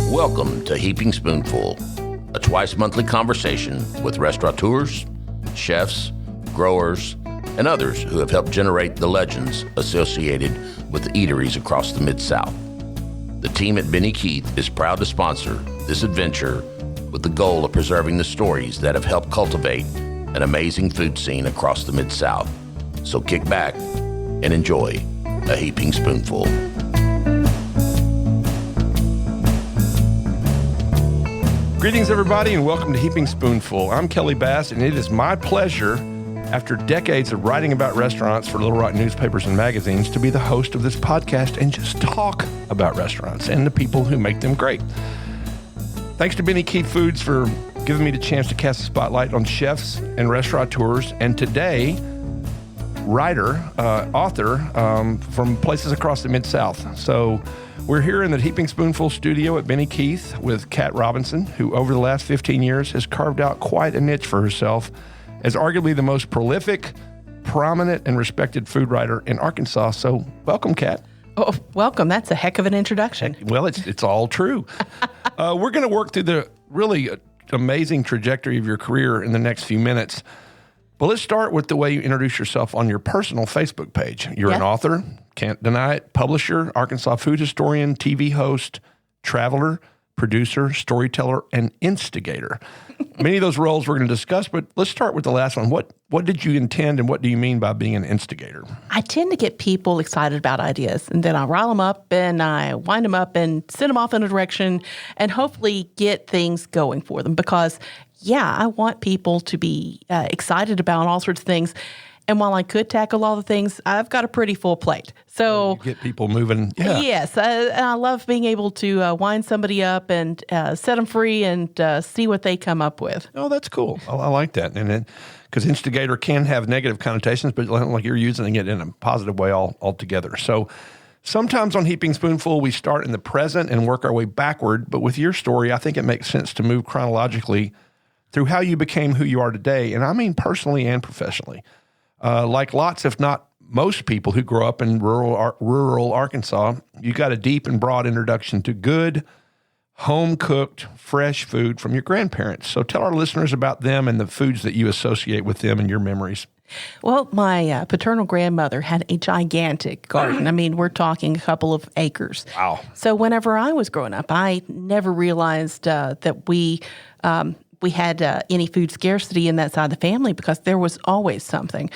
Welcome to Heaping Spoonful, a twice-monthly conversation with restaurateurs, chefs, growers, and others who have helped generate the legends associated with eateries across the Mid-South. The team at Benny Keith is proud to sponsor this adventure with the goal of preserving the stories that have helped cultivate an amazing food scene across the Mid-South. So kick back and enjoy a Heaping Spoonful. Greetings, everybody, and welcome to Heaping Spoonful. I'm Kelly Bass, and it is my pleasure, after decades of writing about restaurants for Little Rock newspapers and magazines, to be the host of this podcast and just talk about restaurants and the people who make them great. Thanks to Benny Keith Foods for giving me the chance to cast a spotlight on chefs and restaurateurs, and today, writer, author from places across the Mid-South. So we're here in the Heaping Spoonful studio at Benny Keith with Kat Robinson, who over the last 15 years has carved out quite a niche for herself as arguably the most prolific, prominent, and respected food writer in Arkansas. So welcome, Kat. Oh, welcome. That's a heck of an introduction. Well, it's all true. We're going to work through the really amazing trajectory of your career in the next few minutes. But let's start with the way you introduce yourself on your personal Facebook page. You're an author, can't deny it, publisher, Arkansas food historian, TV host, traveler, producer, storyteller, and instigator. Many of those roles we're going to discuss, but let's start with the last one. What did you intend, and what do you mean by being an instigator? I tend to get people excited about ideas, and then I rile them up, and I wind them up, and send them off in a direction, and hopefully get things going for them. Because, I want people to be excited about all sorts of things. And while I could tackle all the things, I've got a pretty full plate. So you get people moving. Yeah. Yes, I love being able to wind somebody up and set them free and see what they come up with. Oh, that's cool. I like that. And because instigator can have negative connotations, but like you're using it in a positive way altogether. So sometimes on Heaping Spoonful, we start in the present and work our way backward. But with your story, I think it makes sense to move chronologically through how you became who you are today. And I mean personally and professionally. Like lots, if not most people who grow up in rural Arkansas, you got a deep and broad introduction to good, home-cooked, fresh food from your grandparents. So tell our listeners about them and the foods that you associate with them and your memories. Well, my paternal grandmother had a gigantic garden. I mean, we're talking a couple of acres. Wow. So whenever I was growing up, I never realized that we had any food scarcity in that side of the family because there was always something.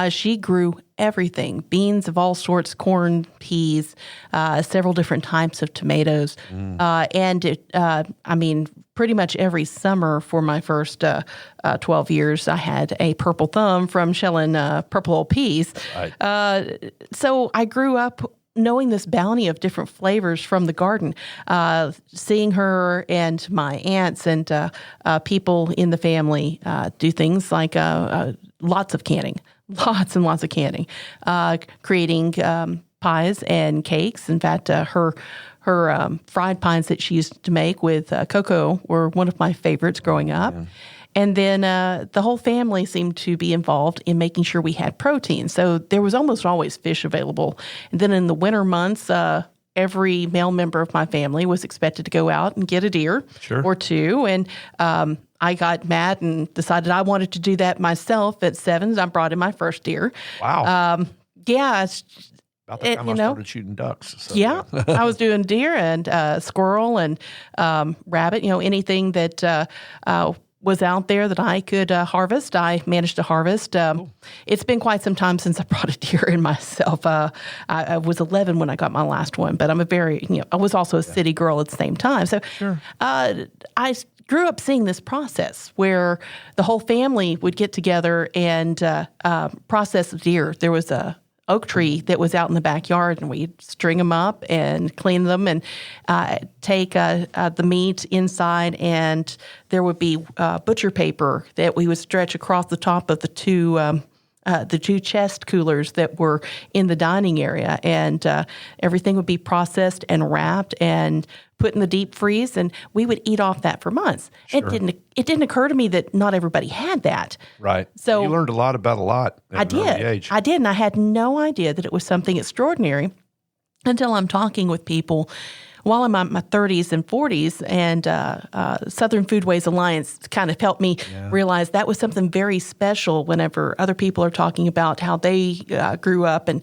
She grew everything, beans of all sorts, corn, peas, several different types of tomatoes. Pretty much every summer for my first 12 years, I had a purple thumb from shelling purple old peas. Right. So I grew up knowing this bounty of different flavors from the garden, seeing her and my aunts and people in the family do things like lots and lots of canning, creating pies and cakes. In fact, her fried pies that she used to make with cocoa were one of my favorites growing up. Yeah. And then the whole family seemed to be involved in making sure we had protein. So there was almost always fish available. And then in the winter months, every male member of my family was expected to go out and get a deer or two. And I got mad and decided I wanted to do that myself at 7. I brought in my first deer. Wow. About the time I started shooting ducks. So. Yeah, I was doing deer and squirrel and rabbit, anything that was out there that I could harvest. I managed to harvest. It's been quite some time since I brought a deer in myself. I was 11 when I got my last one, but I'm I was also a city girl at the same time. So I grew up seeing this process where the whole family would get together and process deer. There was a oak tree that was out in the backyard, and we'd string them up and clean them and take the meat inside, and there would be butcher paper that we would stretch across the top of the two the two chest coolers that were in the dining area, and everything would be processed and wrapped and put in the deep freeze, and we would eat off that for months. Sure. It didn't occur to me that not everybody had that. Right. So you learned a lot about a lot at an early age. I did, and I had no idea that it was something extraordinary until I'm talking with people while I'm in my 30s and 40s, and Southern Foodways Alliance kind of helped me realize that was something very special whenever other people are talking about how they grew up, and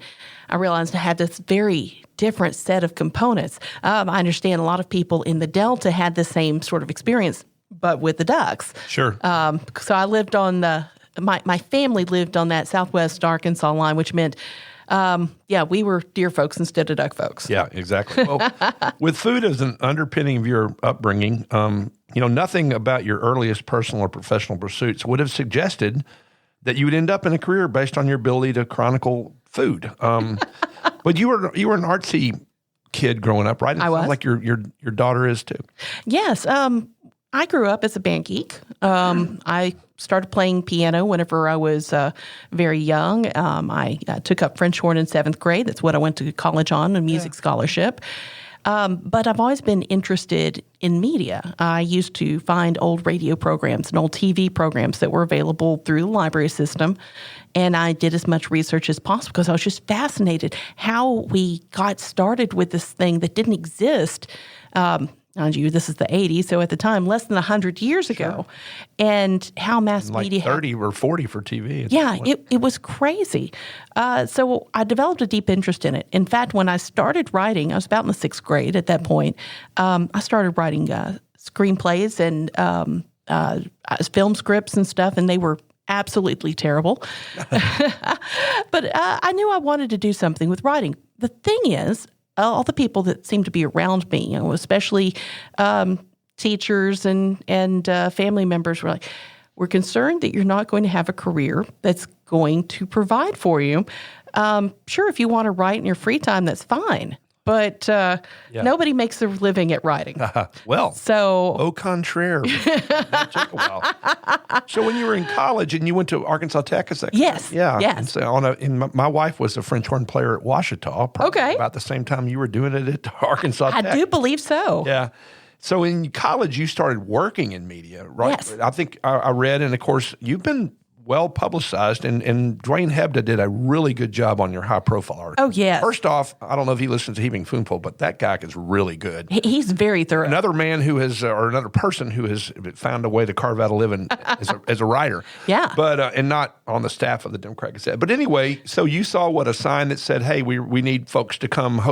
I realized I had this very different set of components. I understand a lot of people in the Delta had the same sort of experience, but with the ducks. Sure. So I lived on my family lived on that Southwest Arkansas line, which meant we were deer folks instead of duck folks. Yeah, exactly. Well, with food as an underpinning of your upbringing, nothing about your earliest personal or professional pursuits would have suggested that you would end up in a career based on your ability to chronicle food. But you were an artsy kid growing up, right? It I was. Sounds like your daughter is too. Yes. I grew up as a band geek. I started playing piano whenever I was very young. I took up French horn in 7th grade. That's what I went to college on, a music scholarship. But I've always been interested in media. I used to find old radio programs and old TV programs that were available through the library system, and I did as much research as possible because I was just fascinated how we got started with this thing that didn't exist. Mind you, this is the 80s, so at the time, less than 100 years ago, and how mass media... 30 or 40 for TV. Yeah, it was crazy. So I developed a deep interest in it. In fact, when I started writing, I was about in the 6th grade at that point, I started writing screenplays and film scripts and stuff, and they were absolutely terrible. But I knew I wanted to do something with writing. The thing is, all the people that seem to be around me, especially teachers and family members, were like, "We're concerned that you're not going to have a career that's going to provide for you. Sure, if you want to write in your free time, that's fine. But nobody makes a living at writing." Well, so au contraire. That took a while. So when you were in college and you went to Arkansas Tech, is that correct? Yes. Yeah. Yes. And so my wife was a French horn player at Ouachita. Probably about the same time you were doing it at Arkansas Tech. I do believe so. Yeah. So in college, you started working in media, right? Yes. I think I read, and of course, you've been well publicized, and Dwayne Hebda did a really good job on your high profile article. Oh, yes. First off, I don't know if he listens to Heaping Spoonful, but that guy is really good. He's very thorough. Another man who has, or another person who has found a way to carve out a living as a writer. Yeah. But, and not on the staff of the Democratic Gazette. But anyway, so you saw a sign that said, "Hey, we need folks to come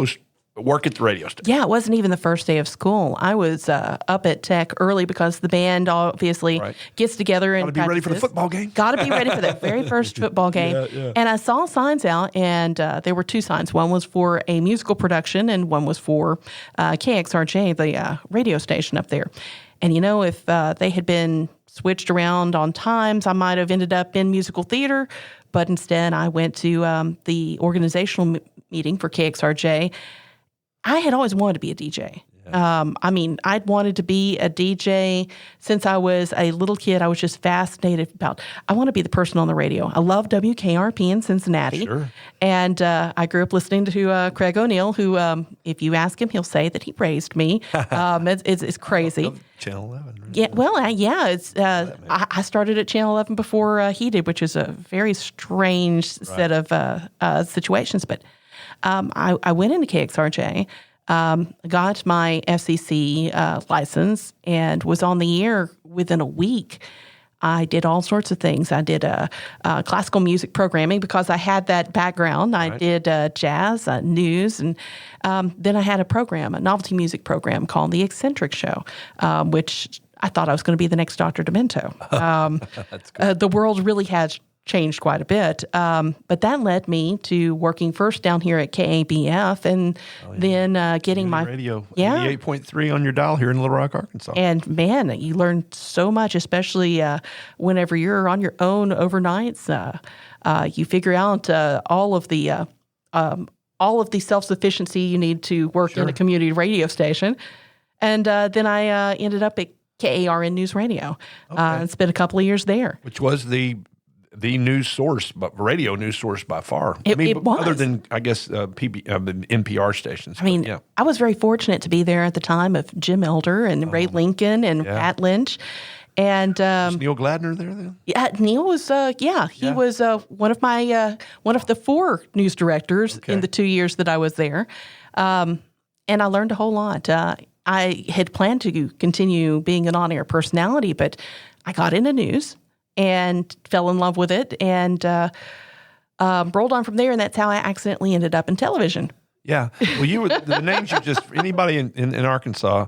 work at the radio station." Yeah, it wasn't even the first day of school. I was up at Tech early because the band obviously gets together and Got to be ready for the football game. Got to be ready for that very first football game. Yeah. And I saw signs out, and there were two signs. One was for a musical production, and one was for KXRJ, the radio station up there. And if they had been switched around on times, I might have ended up in musical theater. But instead, I went to the organizational meeting for KXRJ. I had always wanted to be a DJ. I'd wanted to be a DJ since I was a little kid. I was just fascinated I want to be the person on the radio. I love WKRP in Cincinnati. Sure. And I grew up listening to Craig O'Neill, who, if you ask him, he'll say that he raised me. It's crazy. Channel 11. Right? Yeah, well, it's. I started at Channel 11 before he did, which is a very strange set of situations. But I went into KXRJ, got my FCC license, and was on the air within a week. I did all sorts of things. I did classical music programming because I had that background. I did jazz, news, and then I had a novelty music program called The Eccentric Show, which I thought I was going to be the next Dr. Demento. That's good. The world really has changed quite a bit. But that led me to working first down here at KABF and then getting my radio 88.3 on your dial here in Little Rock, Arkansas. And man, you learn so much, especially whenever you're on your own overnights. You figure out all of the self-sufficiency you need to work in a community radio station. And then I ended up at KARN News Radio and spent a couple of years there. Which was the the news source, but radio news source by far. It was. Other than, I guess, NPR stations. I mean, I was very fortunate to be there at the time of Jim Elder and Ray Lincoln and Pat Lynch. And was Neil Gladner there then? Yeah, Neil was. He was one of the 4 news directors in the 2 years that I was there, and I learned a whole lot. I had planned to continue being an on-air personality, but I got into news and fell in love with it, and rolled on from there. And that's how I accidentally ended up in television. Yeah. Well, the names you just anybody in Arkansas.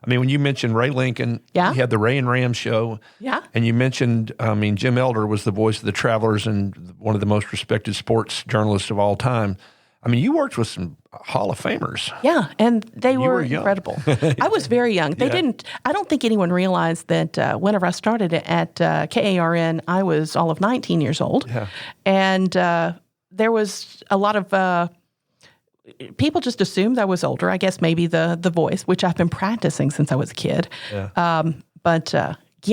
I mean, when you mentioned Ray Lincoln, he had the Ray and Ram show. Yeah. And you mentioned, Jim Elder was the voice of the Travelers and one of the most respected sports journalists of all time. I mean, you worked with some Hall of Famers. Yeah, and they were incredible. I was very young. I don't think anyone realized that whenever I started at KARN, I was all of 19 years old. Yeah. And there was a lot of people just assumed I was older. I guess maybe the voice, which I've been practicing since I was a kid. Yeah.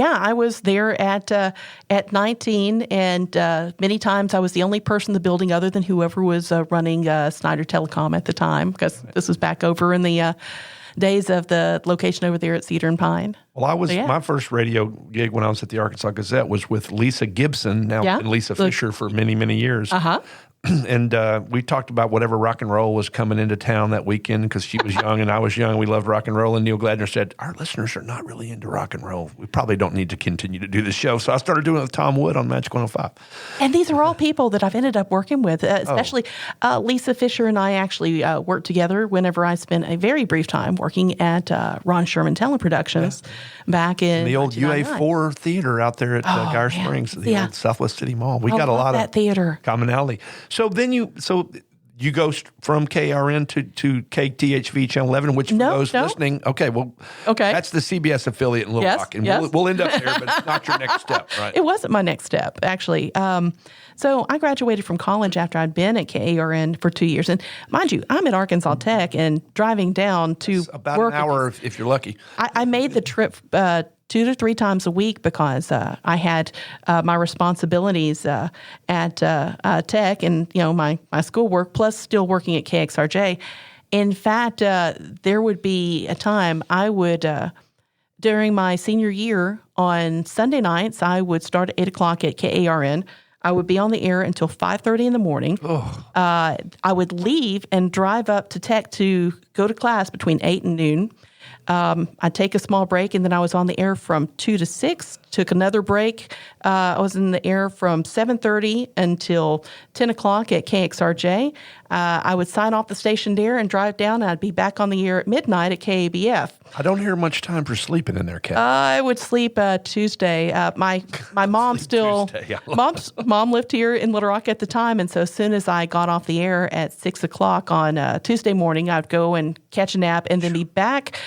I was there at 19, and many times I was the only person in the building other than whoever was running Snyder Telecom at the time, because this was back over in the days of the location over there at Cedar and Pine. Well, my first radio gig when I was at the Arkansas Gazette was with Lisa Gibson, and Lisa Fisher for many, many years. Uh-huh. And we talked about whatever rock and roll was coming into town that weekend because she was young and I was young. We loved rock and roll. And Neil Gladner said, our listeners are not really into rock and roll. We probably don't need to continue to do this show. So I started doing it with Tom Wood on Magic 105. And these are all people that I've ended up working with, especially Lisa Fisher and I actually worked together whenever I spent a very brief time working at Ron Sherman Teleproductions back in the old UA4 theater out there at Geyer Springs, the old Southwest City Mall. We got a lot of theater commonality. So then you go from KRN to KTHV Channel 11, which for those listening, that's the CBS affiliate in Little Rock, and we'll end up there, but it's not your next step, right? It wasn't my next step, actually. So I graduated from college after I'd been at KARN for 2 years, and mind you, I'm at Arkansas Tech, and driving down to about work an hour if you're lucky. I made the trip 2 to 3 times a week because I had my responsibilities at Tech and my schoolwork, plus still working at KXRJ. In fact, there would be a time I would, during my senior year on Sunday nights, I would start at 8 o'clock at KARN. I would be on the air until 5:30 in the morning. I would leave and drive up to Tech to go to class between 8 and noon. I'd take a small break, and then I was on the air from 2 to 6, took another break. I was in the air from 7:30 until 10 o'clock at KXRJ. I would sign off the station there and drive down, and I'd be back on the air at midnight at KABF. I don't hear much time for sleeping in there, Kat. I would sleep Tuesday. My mom still, mom lived here in Little Rock at the time, and so as soon as I got off the air at 6 o'clock on Tuesday morning, I'd go and catch a nap and then be back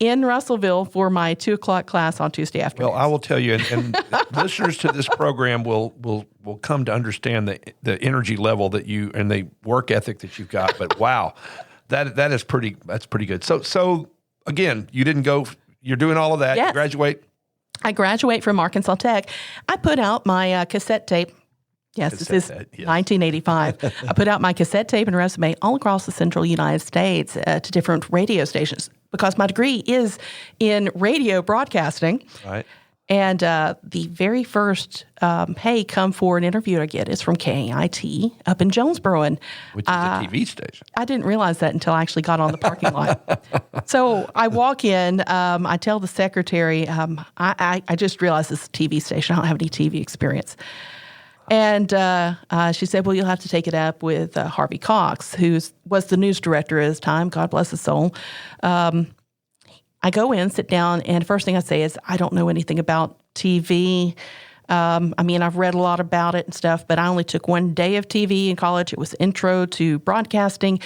in Russellville for my 2 o'clock class on Tuesday afternoon. Well, I will tell you, and listeners to this program will come to understand the energy level that you and the work ethic that you've got. But wow, that's pretty good. So again, you didn't go. You're doing all of that. Yes. You graduate. I graduate from Arkansas Tech. I put out my cassette tape. Yes, this is 1985. I put out my cassette tape and resume all across the central United States to different radio stations because my degree is in radio broadcasting. Right. And the very first, hey, come for an interview I get is from KAIT up in Jonesboro. Which is a TV station. I didn't realize that until I actually got on the parking lot. So I walk in, I tell the secretary, I just realized this is a TV station. I don't have any TV experience. And she said, well, you'll have to take it up with Harvey Cox, who was the news director at his time. God bless his soul. I go in, sit down, and the first thing I say is, I don't know anything about TV. I've read a lot about it and stuff, but I only took one day of TV in college. It was Intro to Broadcasting,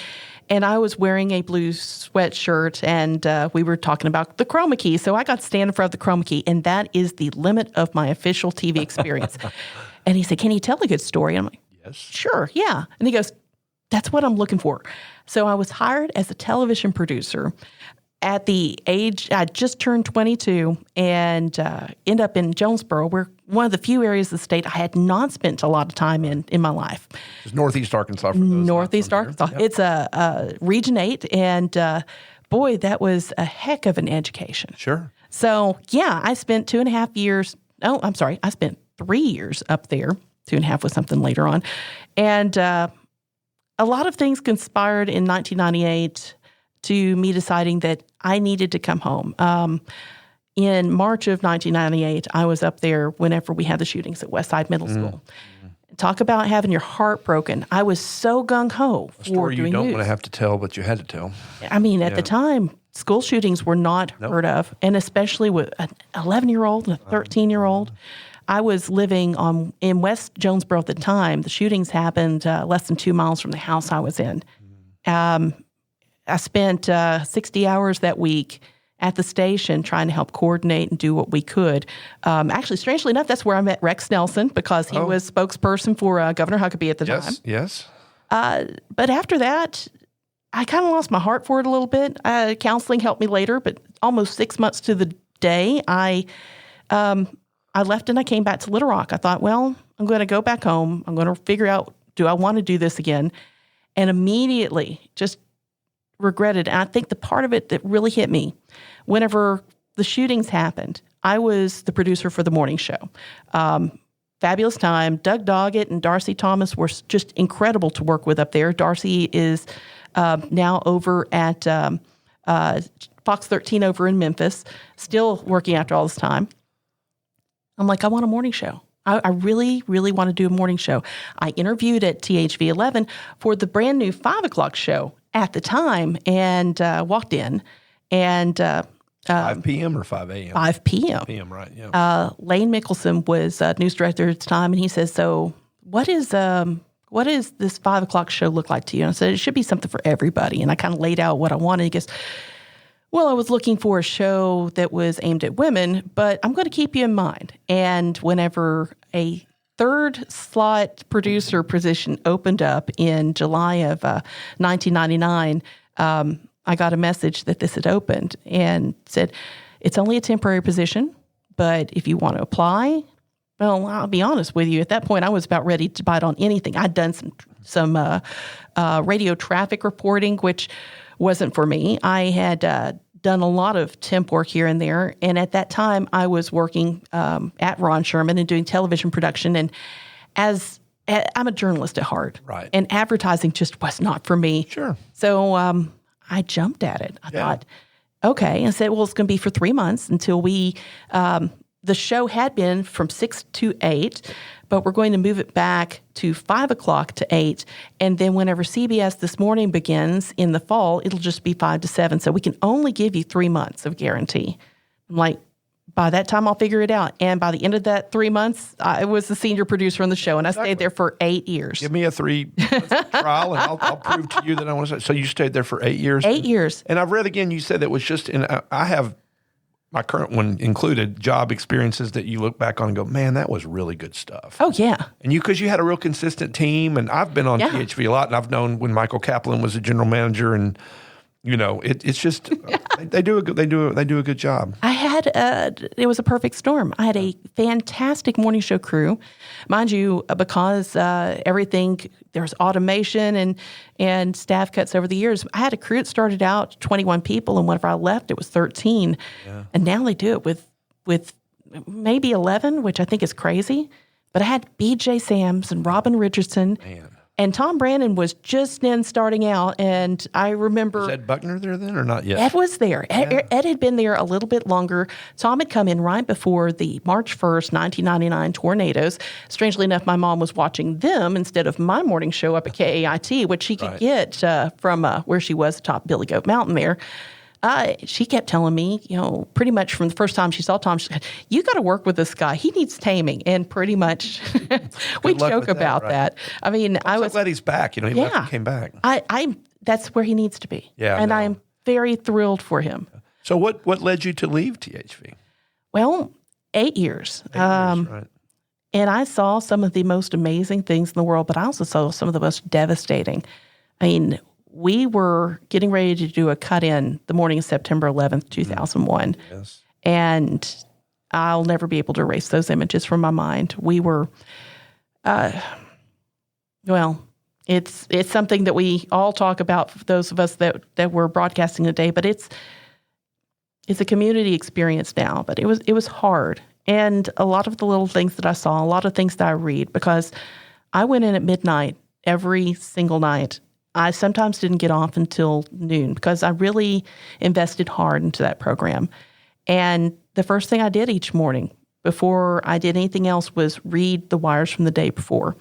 and I was wearing a blue sweatshirt, and we were talking about the chroma key. So I got to stand in front of the chroma key, and that is the limit of my official TV experience. And he said, can you tell a good story? And I'm like, yes. Sure, yeah. And he goes, that's what I'm looking for. So I was hired as a television producer. at the age, I just turned 22 and end up in Jonesboro, where one of the few areas of the state I had not spent a lot of time in my life. It's Northeast Arkansas. For those Northeast Arkansas. Yep. It's a Region 8, and boy, that was a heck of an education. Sure. So, yeah, I spent 2.5 years. Oh, I'm sorry. I spent 3 years up there, 2.5 with something later on. And a lot of things conspired in 1998 to me deciding that I needed to come home. In March of 1998, I was up there whenever we had the shootings at Westside Middle School. Talk about having your heart broken. I was so gung-ho for Story you doing don't news. want to have to tell, but you had to tell. I mean, at the time, school shootings were not heard of, and especially with an 11-year-old and a 13-year-old. I was living in West Jonesboro at the time. The shootings happened less than 2 miles from the house I was in. I spent 60 hours that week at the station trying to help coordinate and do what we could. Actually, strangely enough, that's where I met Rex Nelson, because he was spokesperson for Governor Huckabee at the time. Yes. But after that, I kind of lost my heart for it a little bit. Counseling helped me later, but almost 6 months to the day, I left and I came back to Little Rock. I thought, well, I'm going to go back home. I'm going to figure out, do I want to do this again? And immediately just regretted. And I think the part of it that really hit me, whenever the shootings happened, I was the producer for the morning show. Fabulous time. Doug Doggett and Darcy Thomas were just incredible to work with up there. Darcy is now over at Fox 13 over in Memphis, still working after all this time. I'm like, I want a morning show. I really, really want to do a morning show. I interviewed at THV 11 for the brand new 5 o'clock show at the time, and walked in, and 5 p.m. or 5 a.m.? 5 p.m. p.m., right, yeah. Lane Mickelson was news director at the time, and he says, so what is this 5 o'clock show look like to you? And I said, it should be something for everybody. And I kind of laid out what I wanted. He goes, well, I was looking for a show that was aimed at women, but I'm going to keep you in mind. And whenever a third slot producer position opened up in July of 1999, I got a message that this had opened and said, it's only a temporary position, but if you want to apply, well, I'll be honest with you. At that point, I was about ready to bite on anything. I'd done some radio traffic reporting, which wasn't for me. I had done a lot of temp work here and there. And at that time, I was working at Ron Sherman and doing television production. And I'm a journalist at heart. Right. And advertising just was not for me. Sure. So I jumped at it. I thought, okay. And said, well, it's going to be for 3 months until we the show had been from 6 to 8, but we're going to move it back to 5 o'clock to 8. And then whenever CBS This Morning begins in the fall, it'll just be 5 to 7. So we can only give you 3 months of guarantee. I'm like, by that time, I'll figure it out. And by the end of that 3 months, I was the senior producer on the show, and I stayed there for 8 years. Give me a 3 trial, and I'll prove to you that I want to. So you stayed there for 8 years? 8 years. And I've read again, you said that was just in, I have my current one included, job experiences that you look back on and go, man, that was really good stuff. Oh, yeah. And because you had a real consistent team, and I've been on THV a lot, and I've known when Michael Kaplan was the general manager, and you know, it's just they do a good job. I had it was a perfect storm. I had a fantastic morning show crew, mind you, because everything there's automation and staff cuts over the years. I had a crew that started out 21 people, and whenever I left, it was 13, and now they do it with maybe 11, which I think is crazy. But I had B.J. Sams and Robin Richardson. Man. And Tom Brandon was just then starting out, and I remember... Was Ed Buckner there then or not yet? Ed was there. Ed had been there a little bit longer. Tom had come in right before the March 1st, 1999 tornadoes. Strangely enough, my mom was watching them instead of my morning show up at KAIT, which she could get from where she was atop Billy Goat Mountain there. She kept telling me, you know, pretty much from the first time she saw Tom, she said, you got to work with this guy. He needs taming. And pretty much we joke about that. I mean, I was glad he's back. You know, he left and came back. That's where he needs to be. Yeah. And I'm very thrilled for him. So what led you to leave THV? Well, 8 years. 8 years, right. And I saw some of the most amazing things in the world, but I also saw some of the most devastating. I mean, we were getting ready to do a cut-in the morning of September 11th, 2001. Yes. And I'll never be able to erase those images from my mind. We were, it's something that we all talk about, those of us that were broadcasting today, but it's a community experience now, but it was hard. And a lot of the little things that I saw, a lot of things that I read, because I went in at midnight every single night. I sometimes didn't get off until noon because I really invested hard into that program. And the first thing I did each morning before I did anything else was read the wires from the day before.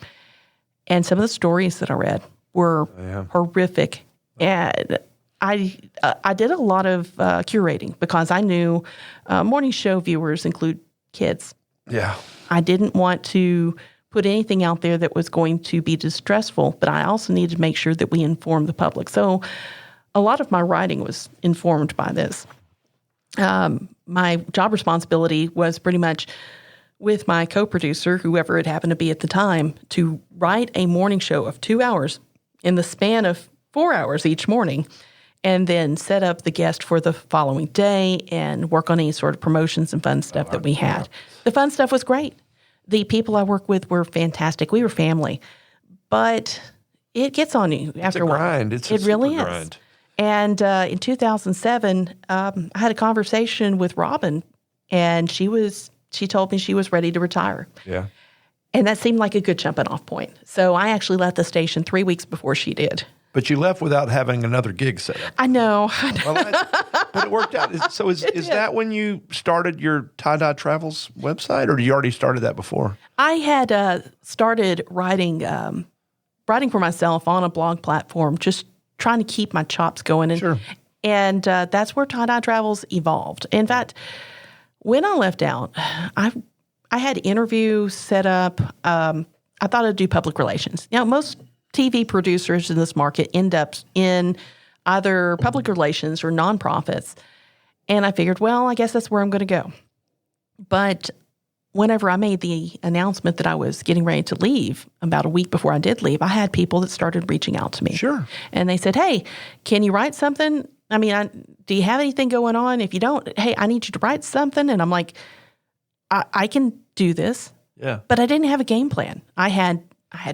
And some of the stories that I read were horrific. And I did a lot of curating because I knew morning show viewers include kids. Yeah. I didn't want to put anything out there that was going to be distressful, but I also needed to make sure that we informed the public. So a lot of my writing was informed by this. My job responsibility was pretty much with my co-producer, whoever it happened to be at the time, to write a morning show of 2 hours in the span of 4 hours each morning, and then set up the guest for the following day and work on any sort of promotions and fun stuff that we had. The fun stuff was great. The people I work with were fantastic. We were family. But it gets on you after a while. Grind. It's a it really super is. grind. And in 2007, I had a conversation with Robin, and she told me she was ready to retire. Yeah. And that seemed like a good jumping off point. So I actually left the station 3 weeks before she did. But you left without having another gig set up. I know. Well, but it worked out. So is that when you started your Tie-Dye Travels website, or did you already started that before? I had started writing for myself on a blog platform, just trying to keep my chops going. And, Sure. And that's where Tie-Dye Travels evolved. In fact, when I left out, I had interviews set up. I thought I'd do public relations. Most TV producers in this market end up in either public relations or nonprofits. And I figured, well, I guess that's where I'm going to go. But whenever I made the announcement that I was getting ready to leave, about a week before I did leave, I had people that started reaching out to me. Sure. And they said, hey, can you write something? I mean, do you have anything going on? If you don't, hey, I need you to write something. And I'm like, I can do this. Yeah. But I didn't have a game plan. I had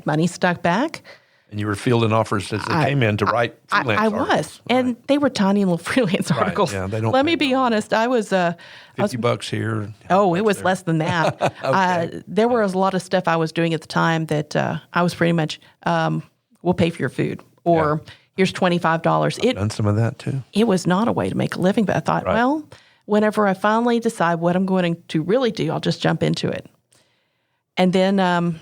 money stuck back. And you were fielding offers as they came in to write freelance articles. I was. And they were tiny little freelance articles. Yeah, they don't Let me be honest. I was $50 here. Oh, it was less than that. Okay. There was a lot of stuff I was doing at the time that I was pretty much, we'll pay for your food, or here's $25. I've done some of that too. It was not a way to make a living, but I thought, well, whenever I finally decide what I'm going to really do, I'll just jump into it. And then,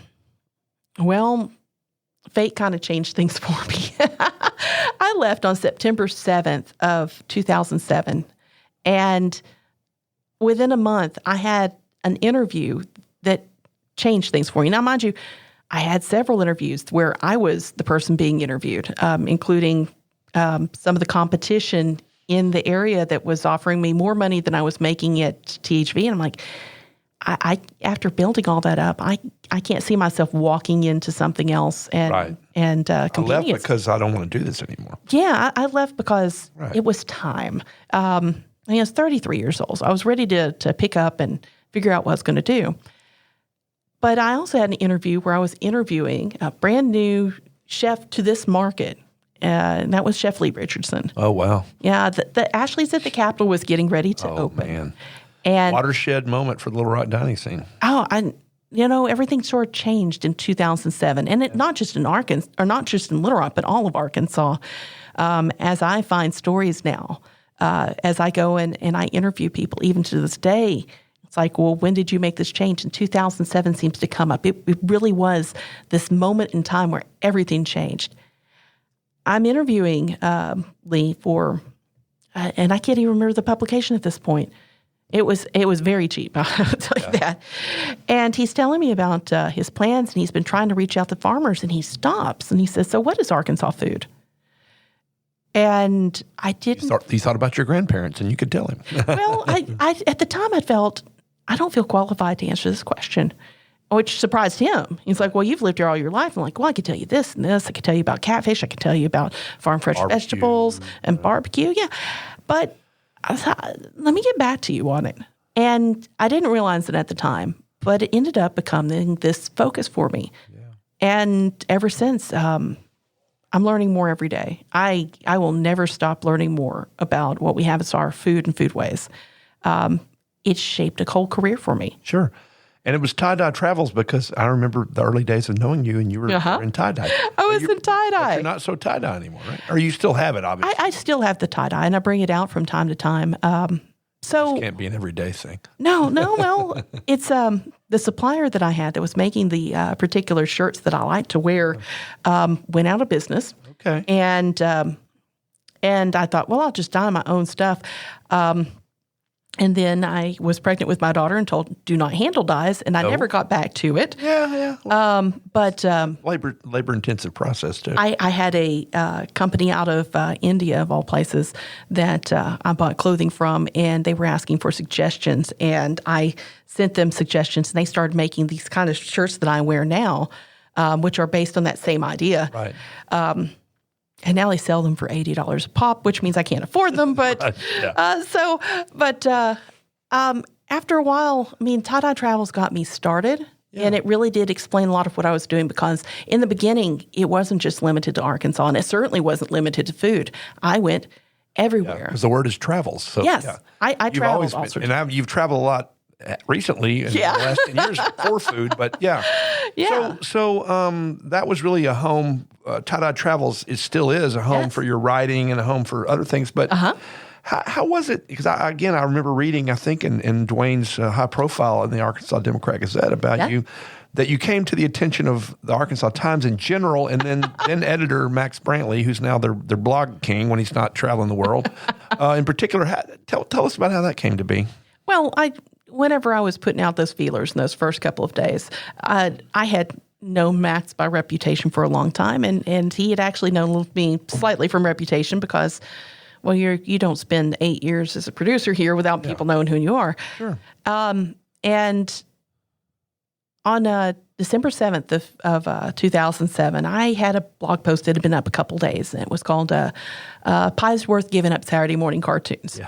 fate kind of changed things for me. I left on September 7th of 2007, and within a month, I had an interview that changed things for me. Now, mind you, I had several interviews where I was the person being interviewed, including some of the competition in the area that was offering me more money than I was making at THV. And I'm like, I after building all that up, I can't see myself walking into something else and competing. I left because I don't want to do this anymore. Yeah, I left because it was time. I was 33 years old, so I was ready to pick up and figure out what I was going to do. But I also had an interview where I was interviewing a brand new chef to this market, and that was Chef Lee Richardson. Oh, wow. Yeah, the Ashley's at the Capitol was getting ready to open. Man. And watershed moment for the Little Rock dining scene. Everything sort of changed in 2007, and not just in Arkansas, or not just in Little Rock, but all of Arkansas. As I find stories now, as I go and I interview people, even to this day, it's like, well, when did you make this change? And 2007 seems to come up. It really was this moment in time where everything changed. I'm interviewing Lee for, and I can't even remember the publication at this point. It was very cheap, I'll tell you that. And he's telling me about his plans, and he's been trying to reach out to farmers, and he stops, and he says, so what is Arkansas food? And I didn't... He thought about your grandparents, and you could tell him. Well, I at the time I felt, I don't feel qualified to answer this question. which surprised him. He's like, well, you've lived here all your life. I'm like, well, I could tell you this and this. I could tell you about catfish. I could tell you about farm fresh vegetables and barbecue. Yeah. But I thought, let me get back to you on it. And I didn't realize it at the time, but it ended up becoming this focus for me. Yeah. And ever since, I'm learning more every day. I will never stop learning more about what we have as our food and foodways. It shaped a whole career for me. Sure. And it was tie-dye travels because I remember the early days of knowing you and you were in tie-dye. I was in tie-dye. But you're not so tie-dye anymore, right? Or you still have it, obviously. I still have the tie-dye, and I bring it out from time to time. So it can't be an everyday thing. No. Well, it's the supplier that I had that was making the particular shirts that I like to wear went out of business. Okay. And I thought, well, I'll just dye my own stuff. And then I was pregnant with my daughter and told, do not handle dyes, and I never got back to it. Yeah. But labor-intensive process, too. I had a company out of India, of all places, that I bought clothing from, and they were asking for suggestions, and I sent them suggestions, and they started making these kind of shirts that I wear now, which are based on that same idea. Right. And now they sell them for $80 a pop, which means I can't afford them. But after a while, I mean, tie-dye travels got me started. Yeah. And it really did explain a lot of what I was doing, because in the beginning, it wasn't just limited to Arkansas, and it certainly wasn't limited to food. I went everywhere. Because the word is travels. So, yes. Yeah. I traveled all sorts. And you've traveled a lot recently in the last 10 years for food, but yeah. So that was really a home. Tie-dye Travels, it still is a home for your writing and a home for other things. But how was it? Because I remember reading, I think, in Dwayne's high profile in the Arkansas Democrat Gazette about you, that you came to the attention of the Arkansas Times in general, and then editor Max Brantley, who's now their blog king when he's not traveling the world. In particular, tell us about how that came to be. Well, whenever I was putting out those feelers in those first couple of days, I had known Max by reputation for a long time, and he had actually known me slightly from reputation because, well, you don't spend 8 years as a producer here without people knowing who you are. Sure. And on December 7th of 2007, I had a blog post that had been up a couple days, and it was called Pies Worth Giving Up Saturday Morning Cartoons. Yeah.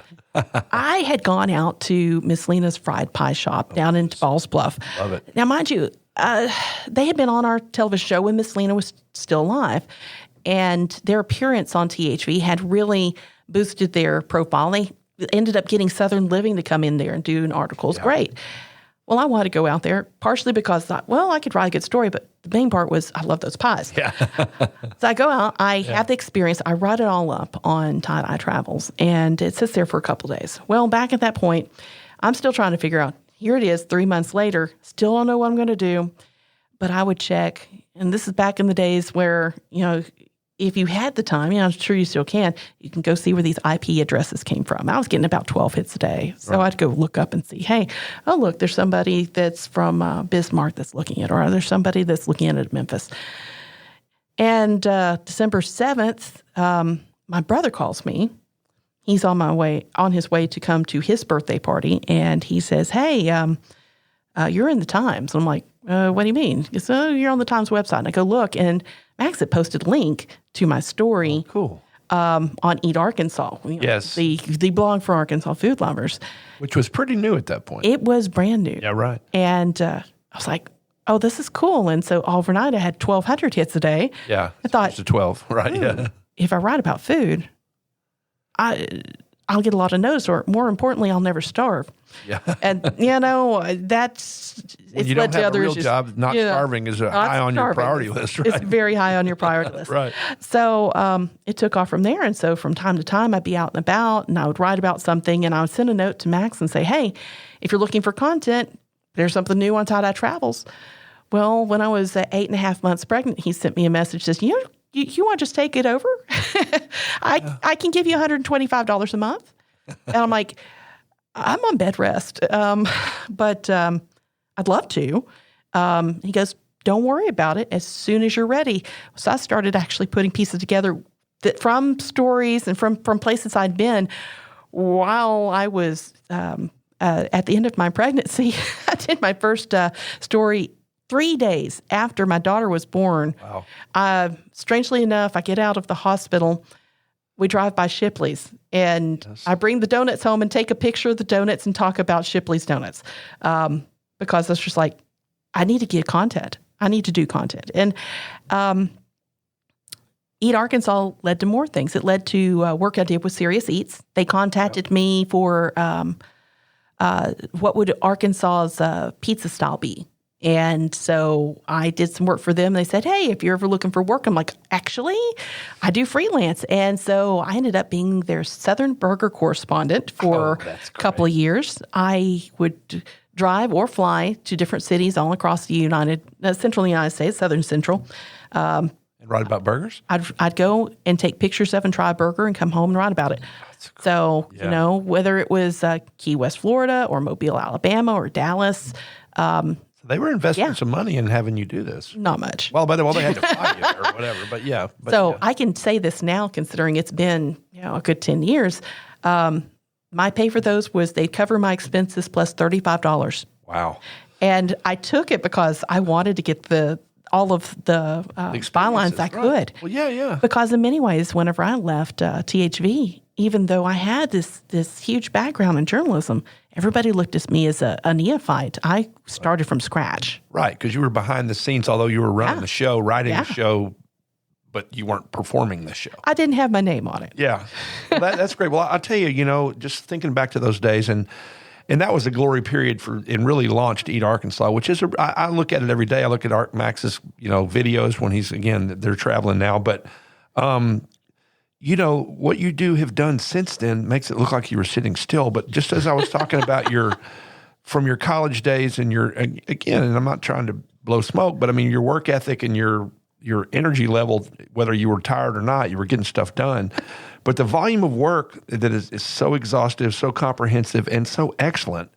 I had gone out to Miss Lena's Fried Pie Shop down in Falls Bluff. Love it. Now, mind you, they had been on our television show when Miss Lena was still alive, and their appearance on THV had really boosted their profile. They ended up getting Southern Living to come in there and do an article. It was great. Well, I wanted to go out there, partially because I thought, well, I could write a good story, but the main part was I love those pies. Yeah. So I go out, I have the experience, I write it all up on Tie-Dye Travels, and it sits there for a couple of days. Well, back at that point, I'm still trying to figure out, here it is, 3 months later, still don't know what I'm going to do, but I would check, and this is back in the days where, if you had the time, I'm sure you still can, you can go see where these IP addresses came from. I was getting about 12 hits a day. So I'd go look up and see, hey, oh, look, there's somebody that's from Bismarck that's looking at it, or there's somebody that's looking at it at Memphis. And December 7th, my brother calls me. He's on his way to come to his birthday party, and he says, hey, you're in the Times. I'm like, what do you mean? He goes, oh, you're on the Times website. And I go look, and Max had posted a link to my story on Eat Arkansas. Yes. The blog for Arkansas food lovers. Which was pretty new at that point. It was brand new. Yeah, right. And I was like, oh, this is cool. And so overnight I had 1,200 hits a day. Yeah. I thought, to 12, right? Yeah. If I write about food, I'll get a lot of notice, or more importantly, I'll never starve. Yeah. And, it's you led don't to have other a real issues. job, not starving is high on your priority list, right? It's very high on your priority list. Right. So it took off from there. And so from time to time, I'd be out and about, and I would write about something, and I would send a note to Max and say, hey, if you're looking for content, there's something new on Tie-Dye Travels. Well, when I was 8.5 months pregnant, he sent me a message, says, you want to just take it over? I can give you $125 a month. And I'm like, I'm on bed rest, but I'd love to. He goes, don't worry about it as soon as you're ready. So I started actually putting pieces together that from stories and from places I'd been while I was at the end of my pregnancy. I did my first story 3 days after my daughter was born, strangely enough, I get out of the hospital. We drive by Shipley's, and I bring the donuts home and take a picture of the donuts and talk about Shipley's donuts, because it's just like, I need to get content. I need to do content. And Eat Arkansas led to more things. It led to work I did with Serious Eats. They contacted me for what would Arkansas's pizza style be. And so I did some work for them. They said, hey, if you're ever looking for work, I'm like, actually, I do freelance. And so I ended up being their Southern burger correspondent for a couple of years. I would drive or fly to different cities all across the central United States, Southern Central. And write about burgers? I'd go and take pictures of and try a burger and come home and write about it. So, whether it was Key West, Florida, or Mobile, Alabama, or Dallas. They were investing some money in having you do this. Not much. Well, they had to fly you or whatever, but yeah. I can say this now, considering it's been a good 10 years. My pay for those was they cover my expenses plus $35. Wow. And I took it because I wanted to get all of the bylines I could. Well, yeah. Because in many ways, whenever I left THV, even though I had this huge background in journalism, everybody looked at me as a neophyte. I started from scratch. Right, because you were behind the scenes, although you were running the show, writing the show, but you weren't performing the show. I didn't have my name on it. Yeah. Well, that's great. Well, I'll tell you, just thinking back to those days, and that was a glory period and really launched Eat Arkansas, which is, I look at it every day. I look at Max's, videos when they're traveling now. But, what you have done since then makes it look like you were sitting still. But just as I was talking about from your college days and and I'm not trying to blow smoke, but I mean, your work ethic and your energy level, whether you were tired or not, you were getting stuff done. But the volume of work that is so exhaustive, so comprehensive, and so excellent,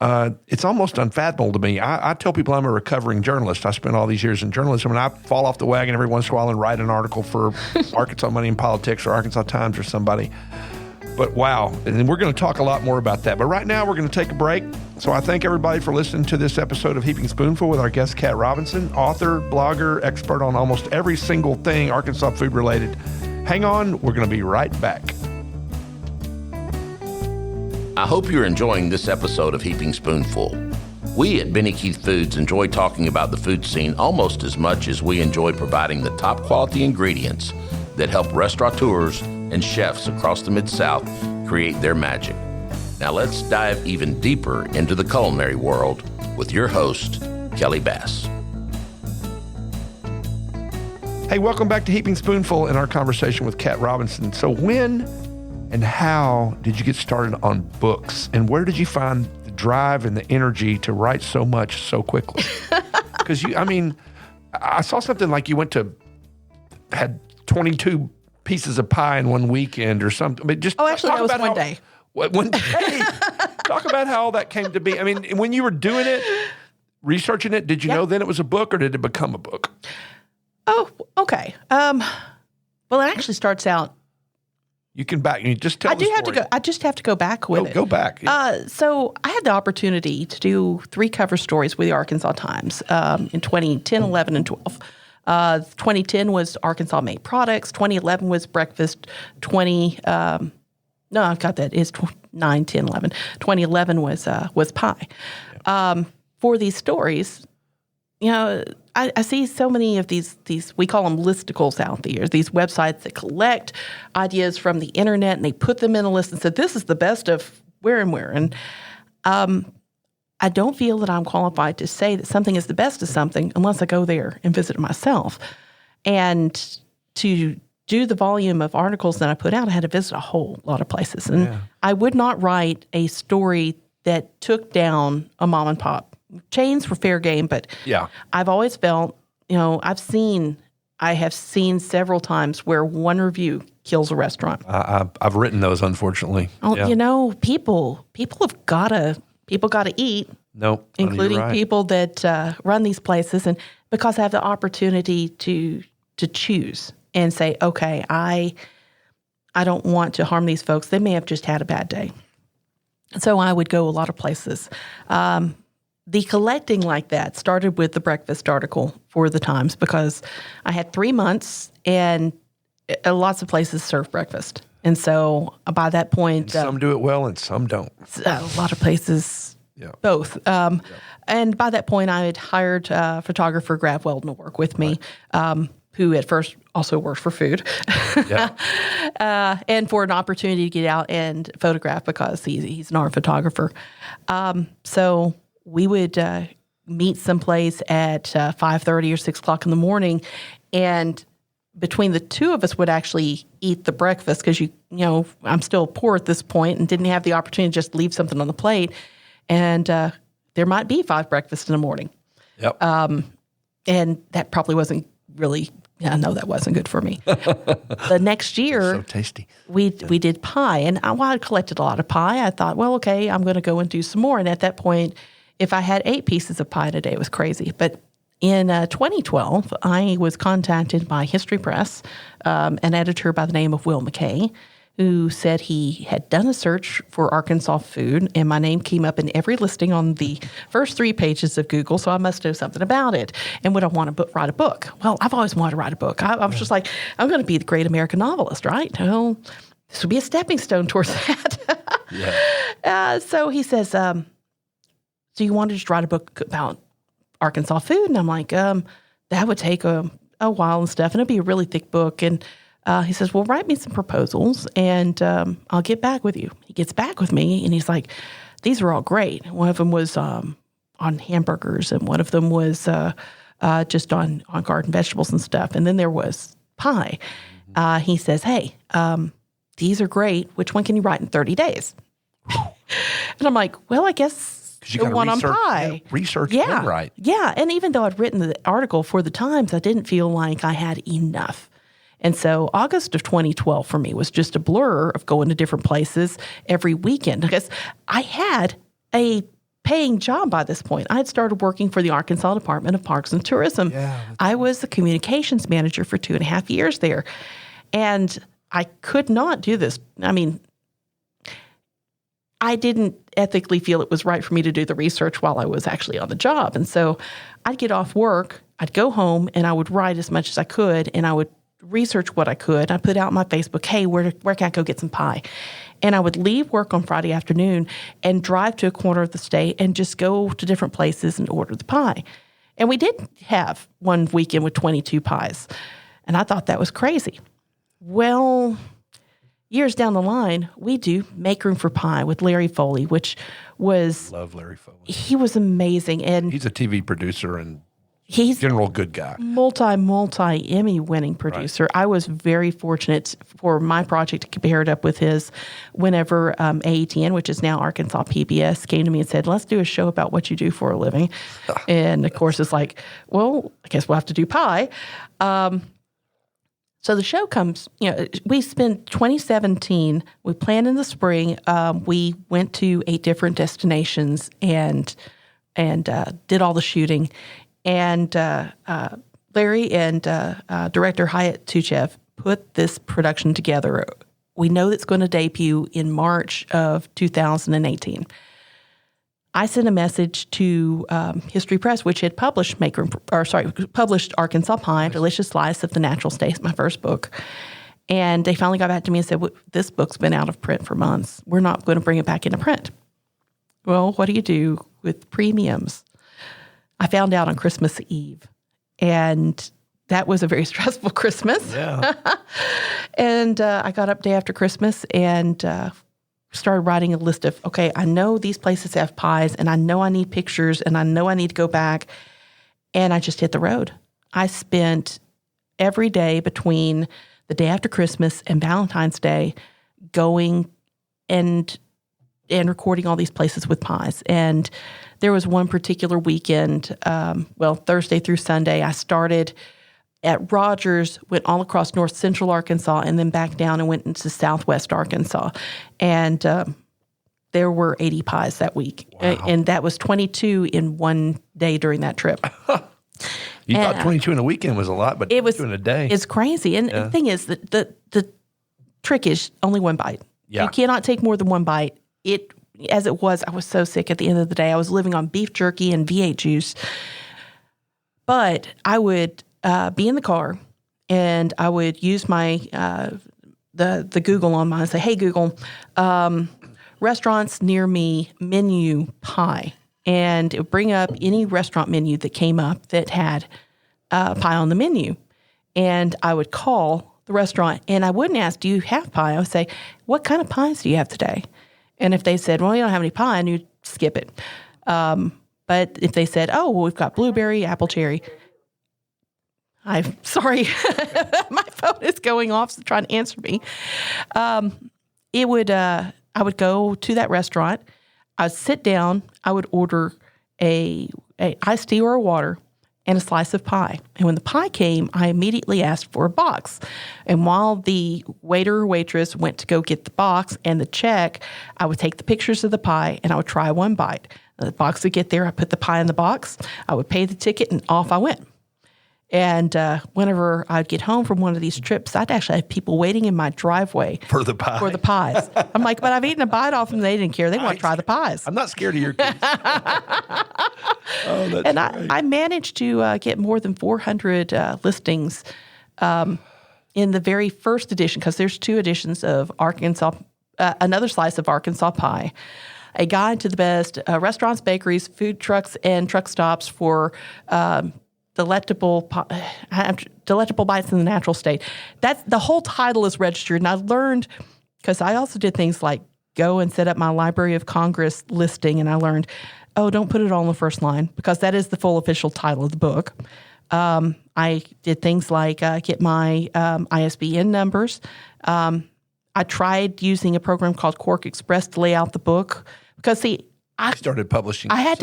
it's almost unfathomable to me. I tell people I'm a recovering journalist. I spent all these years in journalism, and I fall off the wagon every once in a while and write an article for Arkansas Money and Politics or Arkansas Times or somebody. But wow, and we're going to talk a lot more about that. But right now, we're going to take a break. So I thank everybody for listening to this episode of Heaping Spoonful with our guest, Kat Robinson, author, blogger, expert on almost every single thing Arkansas food related. Hang on, we're going to be right back. I hope you're enjoying this episode of Heaping Spoonful. We at Benny Keith Foods enjoy talking about the food scene almost as much as we enjoy providing the top quality ingredients that help restaurateurs and chefs across the Mid-South create their magic. Now let's dive even deeper into the culinary world with your host, Kelly Bass. Hey, welcome back to Heaping Spoonful and our conversation with Kat Robinson. So when and how did you get started on books? And where did you find the drive and the energy to write so much so quickly? Because I saw something like you had 22 pieces of pie in one weekend or something. But just actually, that was one day. One day. Talk about how all that came to be. I mean, when you were doing it, researching it, did you know then it was a book, or did it become a book? Oh, okay. Well, it actually starts out. You can just tell. I just have to go back with it. Go back. Yeah. So I had the opportunity to do 3 cover stories with the Arkansas Times in 2010, 11, and 12. 2010 was Arkansas Made Products. 2011 was Breakfast. No, I've got that. It's 9, 10, 11. 2011 was Pie. For these stories, I see so many of these we call them listicles out there, these websites that collect ideas from the internet and they put them in a list and said, this is the best of where and where. And I don't feel that I'm qualified to say that something is the best of something unless I go there and visit it myself. And to do the volume of articles that I put out, I had to visit a whole lot of places. And I would not write a story that took down a mom and pop. Chains were fair game, but I've always felt, I have seen several times where one review kills a restaurant. I've written those, unfortunately. Oh, people have gotta eat. Nope, including right. people that run these places, and because I have the opportunity to choose and say, okay, I don't want to harm these folks. They may have just had a bad day. So I would go a lot of places. the collecting like that started with the breakfast article for the Times because I had 3 months and lots of places serve breakfast. And so by that point... some do it well and some don't. A lot of places, both. And by that point, I had hired photographer Grav Weldon to work with me, who at first also worked for food, and for an opportunity to get out and photograph because he's an art photographer. So we would meet someplace at 5:30 or 6 o'clock in the morning, and between the two of us would actually eat the breakfast because you know I'm still poor at this point and didn't have the opportunity to just leave something on the plate, and there might be 5 breakfasts in the morning. Yep. And that probably wasn't really. I know that wasn't good for me. The next year, so tasty. We did pie, and while I collected a lot of pie, I thought, well, okay, I'm going to go and do some more. And at that point, if I had 8 pieces of pie in a day, it was crazy. But in 2012, I was contacted by History Press, an editor by the name of Will McKay, who said he had done a search for Arkansas food, and my name came up in every listing on the first 3 pages of Google, so I must know something about it. And would I want to write a book? Well, I've always wanted to write a book. I was just like, I'm going to be the great American novelist, right? Well, this would be a stepping stone towards that. So he says, so you want to just write a book about Arkansas food? And I'm like, that would take a while and stuff, and it'd be a really thick book. And he says, well, write me some proposals, and I'll get back with you. He gets back with me, and he's like, these are all great. One of them was on hamburgers, and one of them was just on garden vegetables and stuff. And then there was pie. He says, hey, these are great. Which one can you write in 30 days? And I'm like, well, I guess the one on pie. Research and write. Yeah, and even though I'd written the article for the Times, I didn't feel like I had enough. And so August of 2012 for me was just a blur of going to different places every weekend because I had a paying job by this point. I had started working for the Arkansas Department of Parks and Tourism. Yeah, I was the communications manager for 2.5 years there. And I could not do this. I mean, I didn't ethically feel it was right for me to do the research while I was actually on the job. And so I'd get off work, I'd go home, and I would write as much as I could, and I would research what I could. I put out on my Facebook, hey, where can I go get some pie? And I would leave work on Friday afternoon and drive to a corner of the state and just go to different places and order the pie. And we did have one weekend with 22 pies. And I thought that was crazy. Well, years down the line, we do Make Room for Pie with Larry Foley, which was... Love Larry Foley. He was amazing. And he's a TV producer and he's general good guy. Multi Emmy winning producer. Right. I was very fortunate for my project to be paired up with his whenever AETN, which is now Arkansas PBS, came to me and said, let's do a show about what you do for a living. And of course it's like, well, I guess we'll have to do pie. So the show comes, we spent 2017, we planned in the spring, we went to 8 different destinations and did all the shooting. And Larry and director Hyatt Tuchev put this production together. We know it's going to debut in March of 2018. I sent a message to History Press, which had published published Arkansas Pie, Delicious Slice of the Natural State, my first book. And they finally got back to me and said, this book's been out of print for months. We're not going to bring it back into print. Well, what do you do with premiums? I found out on Christmas Eve, and that was a very stressful Christmas. Yeah. And I got up day after Christmas and started writing a list of, okay, I know these places have pies, and I know I need pictures, and I know I need to go back. And I just hit the road. I spent every day between the day after Christmas and Valentine's Day going and recording all these places with pies. And there was one particular weekend, Thursday through Sunday, I started at Rogers, went all across north central Arkansas, and then back down and went into southwest Arkansas. And there were 80 pies that week. Wow. And that was 22 in one day during that trip. You thought 22 in a weekend was a lot, but 22 in a day. It's crazy. And the thing is, the trick is only one bite. Yeah. You cannot take more than one bite. It as it was, I was so sick at the end of the day. I was living on beef jerky and V8 juice. But I would be in the car, and I would use my the Google on mine and say, "Hey Google, restaurants near me menu pie," and it would bring up any restaurant menu that came up that had pie on the menu. And I would call the restaurant, and I wouldn't ask, "Do you have pie?" I would say, "What kind of pies do you have today?" And if they said, "Well, you don't have any pie," I knew to skip it. But if they said, "Oh, well, we've got blueberry, apple cherry," I'm sorry, my phone is going off, so trying to answer me. I would go to that restaurant. I'd sit down. I would order a iced tea or a water and a slice of pie. And when the pie came, I immediately asked for a box. And while the waiter or waitress went to go get the box and the check, I would take the pictures of the pie and I would try one bite. The box would get there. I put the pie in the box. I would pay the ticket, and off I went. And whenever I'd get home from one of these trips, I'd actually have people waiting in my driveway For the pie. For the pies. I'm like, but I've eaten a bite off them. They didn't care. They want to try the pies. I'm not scared of your kids. Oh, that's And great. I managed to get more than 400 listings in the very first edition, because there's 2 editions of Arkansas, another slice of Arkansas pie, a guide to the best restaurants, bakeries, food trucks, and truck stops for delectable bites in the natural state. That's the whole title is registered. And I learned, because I also did things like go and set up my Library of Congress listing, and I learned, don't put it all on the first line, because that is the full official title of the book. I did things like get my ISBN numbers. I tried using a program called Quark Express to lay out the book, because I started publishing. I had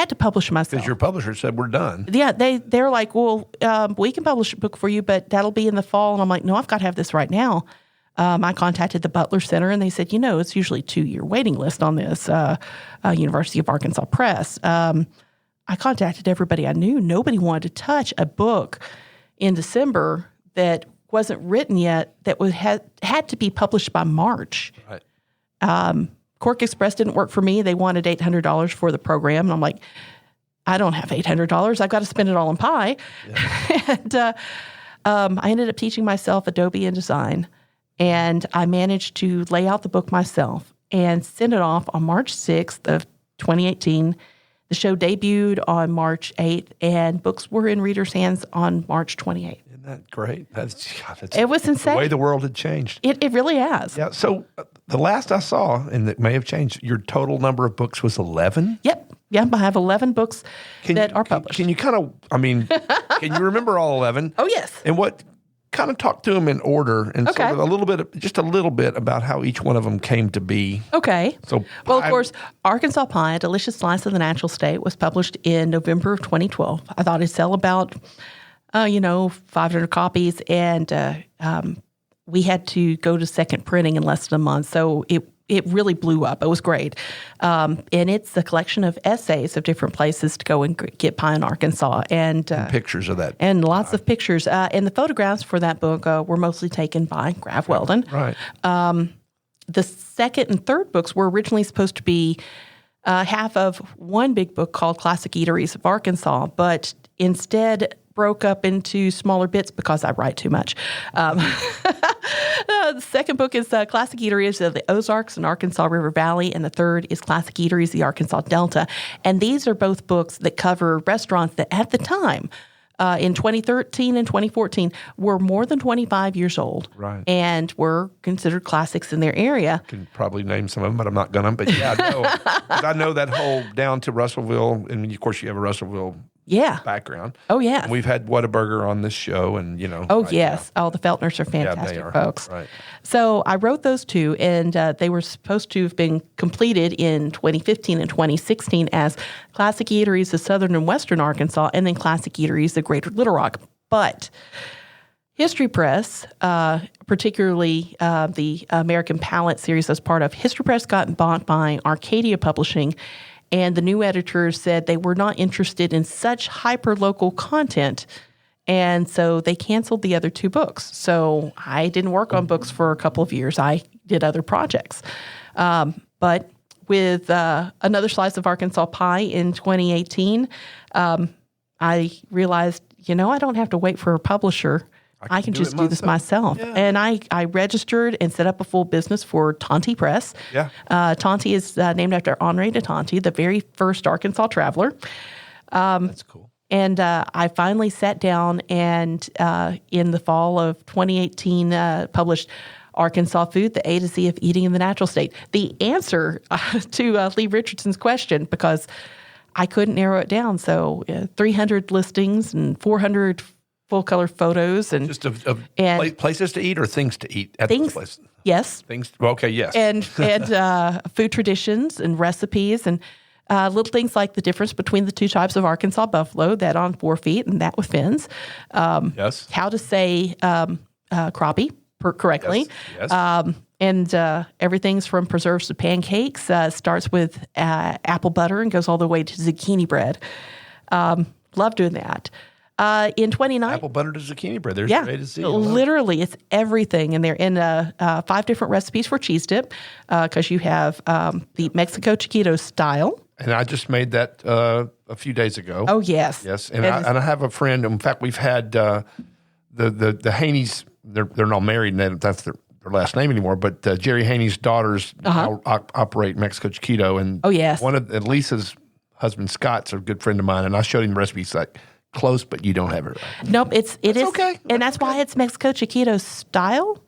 to publish myself because your publisher said we're done. Yeah, they're like, well, we can publish a book for you, but that'll be in the fall. And I'm like, no, I've got to have this right now. I contacted the Butler Center, and they said, it's usually 2-year waiting list on this, University of Arkansas Press. I contacted everybody I knew. Nobody wanted to touch a book in December that wasn't written yet, that had to be published by March. Right. Quark Express didn't work for me. They wanted $800 for the program. And I'm like, I don't have $800. I've got to spend it all on pie. Yeah. And I ended up teaching myself Adobe InDesign. And I managed to lay out the book myself and send it off on March 6th of 2018. The show debuted on March 8th, and books were in readers' hands on March 28th. Isn't that great? It was insane. The way the world had changed. It really has. Yeah. So the last I saw, and it may have changed, your total number of books was 11? Yep. Yeah, I have 11 books that are published. Can you kind of, can you remember all 11? Oh, yes. And what, kind of talk to them in order and Okay. sort of just a little bit about how each one of them came to be. Okay. So, well, of course, Arkansas Pie, A Delicious Slice of the Natural State, was published in November of 2012. I thought it'd sell about, 500 copies, and we had to go to second printing in less than a month. So it really blew up. It was great. And it's a collection of essays of different places to go and get pie in Arkansas. And pictures of that. And lots of pictures. And the photographs for that book were mostly taken by Grav Weldon. Right. The second and third books were originally supposed to be half of one big book called Classic Eateries of Arkansas, but instead broke up into smaller bits because I write too much. The second book is Classic Eateries of the Ozarks and Arkansas River Valley, and the third is Classic Eateries of the Arkansas Delta. And these are both books that cover restaurants that at the time, in 2013 and 2014, were more than 25 years old, right, and were considered classics in their area. I can probably name some of them, but I'm not going to. But yeah, I know. 'Cause I know that whole down to Russellville, and of course you have a Russellville background. Oh, yeah. And we've had Whataburger on this show, and Oh, right, yes. Yeah. Oh, the Feltners are fantastic, they are folks. Right. So I wrote those two, and they were supposed to have been completed in 2015 and 2016 as Classic Eateries of Southern and Western Arkansas, and then Classic Eateries of Greater Little Rock. But History Press, particularly the American Palette series as part of History Press, got bought by Arcadia Publishing. And the new editors said they were not interested in such hyper-local content, and so they canceled the other two books. So I didn't work on books for a couple of years. I did other projects. But with another slice of Arkansas pie in 2018, I realized, I don't have to wait for a publisher. I can just do this myself. Yeah. And I registered and set up a full business for Tonti Press. Yeah. Tonti is named after Henri de Tonti, the very first Arkansas traveler. That's cool. And I finally sat down and in the fall of 2018 published Arkansas Food, the A to Z of Eating in the Natural State. The answer to Lee Richardson's question, because I couldn't narrow it down. So 300 listings and 400 full-color photos. And just places to eat or things to eat at things, the place? Yes. Things. Okay, yes. And food traditions and recipes and little things like the difference between the two types of Arkansas buffalo, that on 4 feet and that with fins. Yes. How to say crappie correctly. Yes. And everything's from preserves to pancakes. Starts with apple butter and goes all the way to zucchini bread. Love doing that. In 2019, apple butter to zucchini bread. There's your A to Z. Literally, it's everything in there. In 5 different recipes for cheese dip, because you have the Mexico Chiquito style. And I just made that a few days ago. Oh yes, yes. And I have a friend. In fact, we've had the Haney's. They're not married, and that's their last name anymore. But Jerry Haney's daughters operate Mexico Chiquito, and one of Lisa's husband Scott's a good friend of mine, and I showed him the recipe. He's like, close, but you don't have it right. Nope, it is okay, and that's why it's Mexico Chiquito style.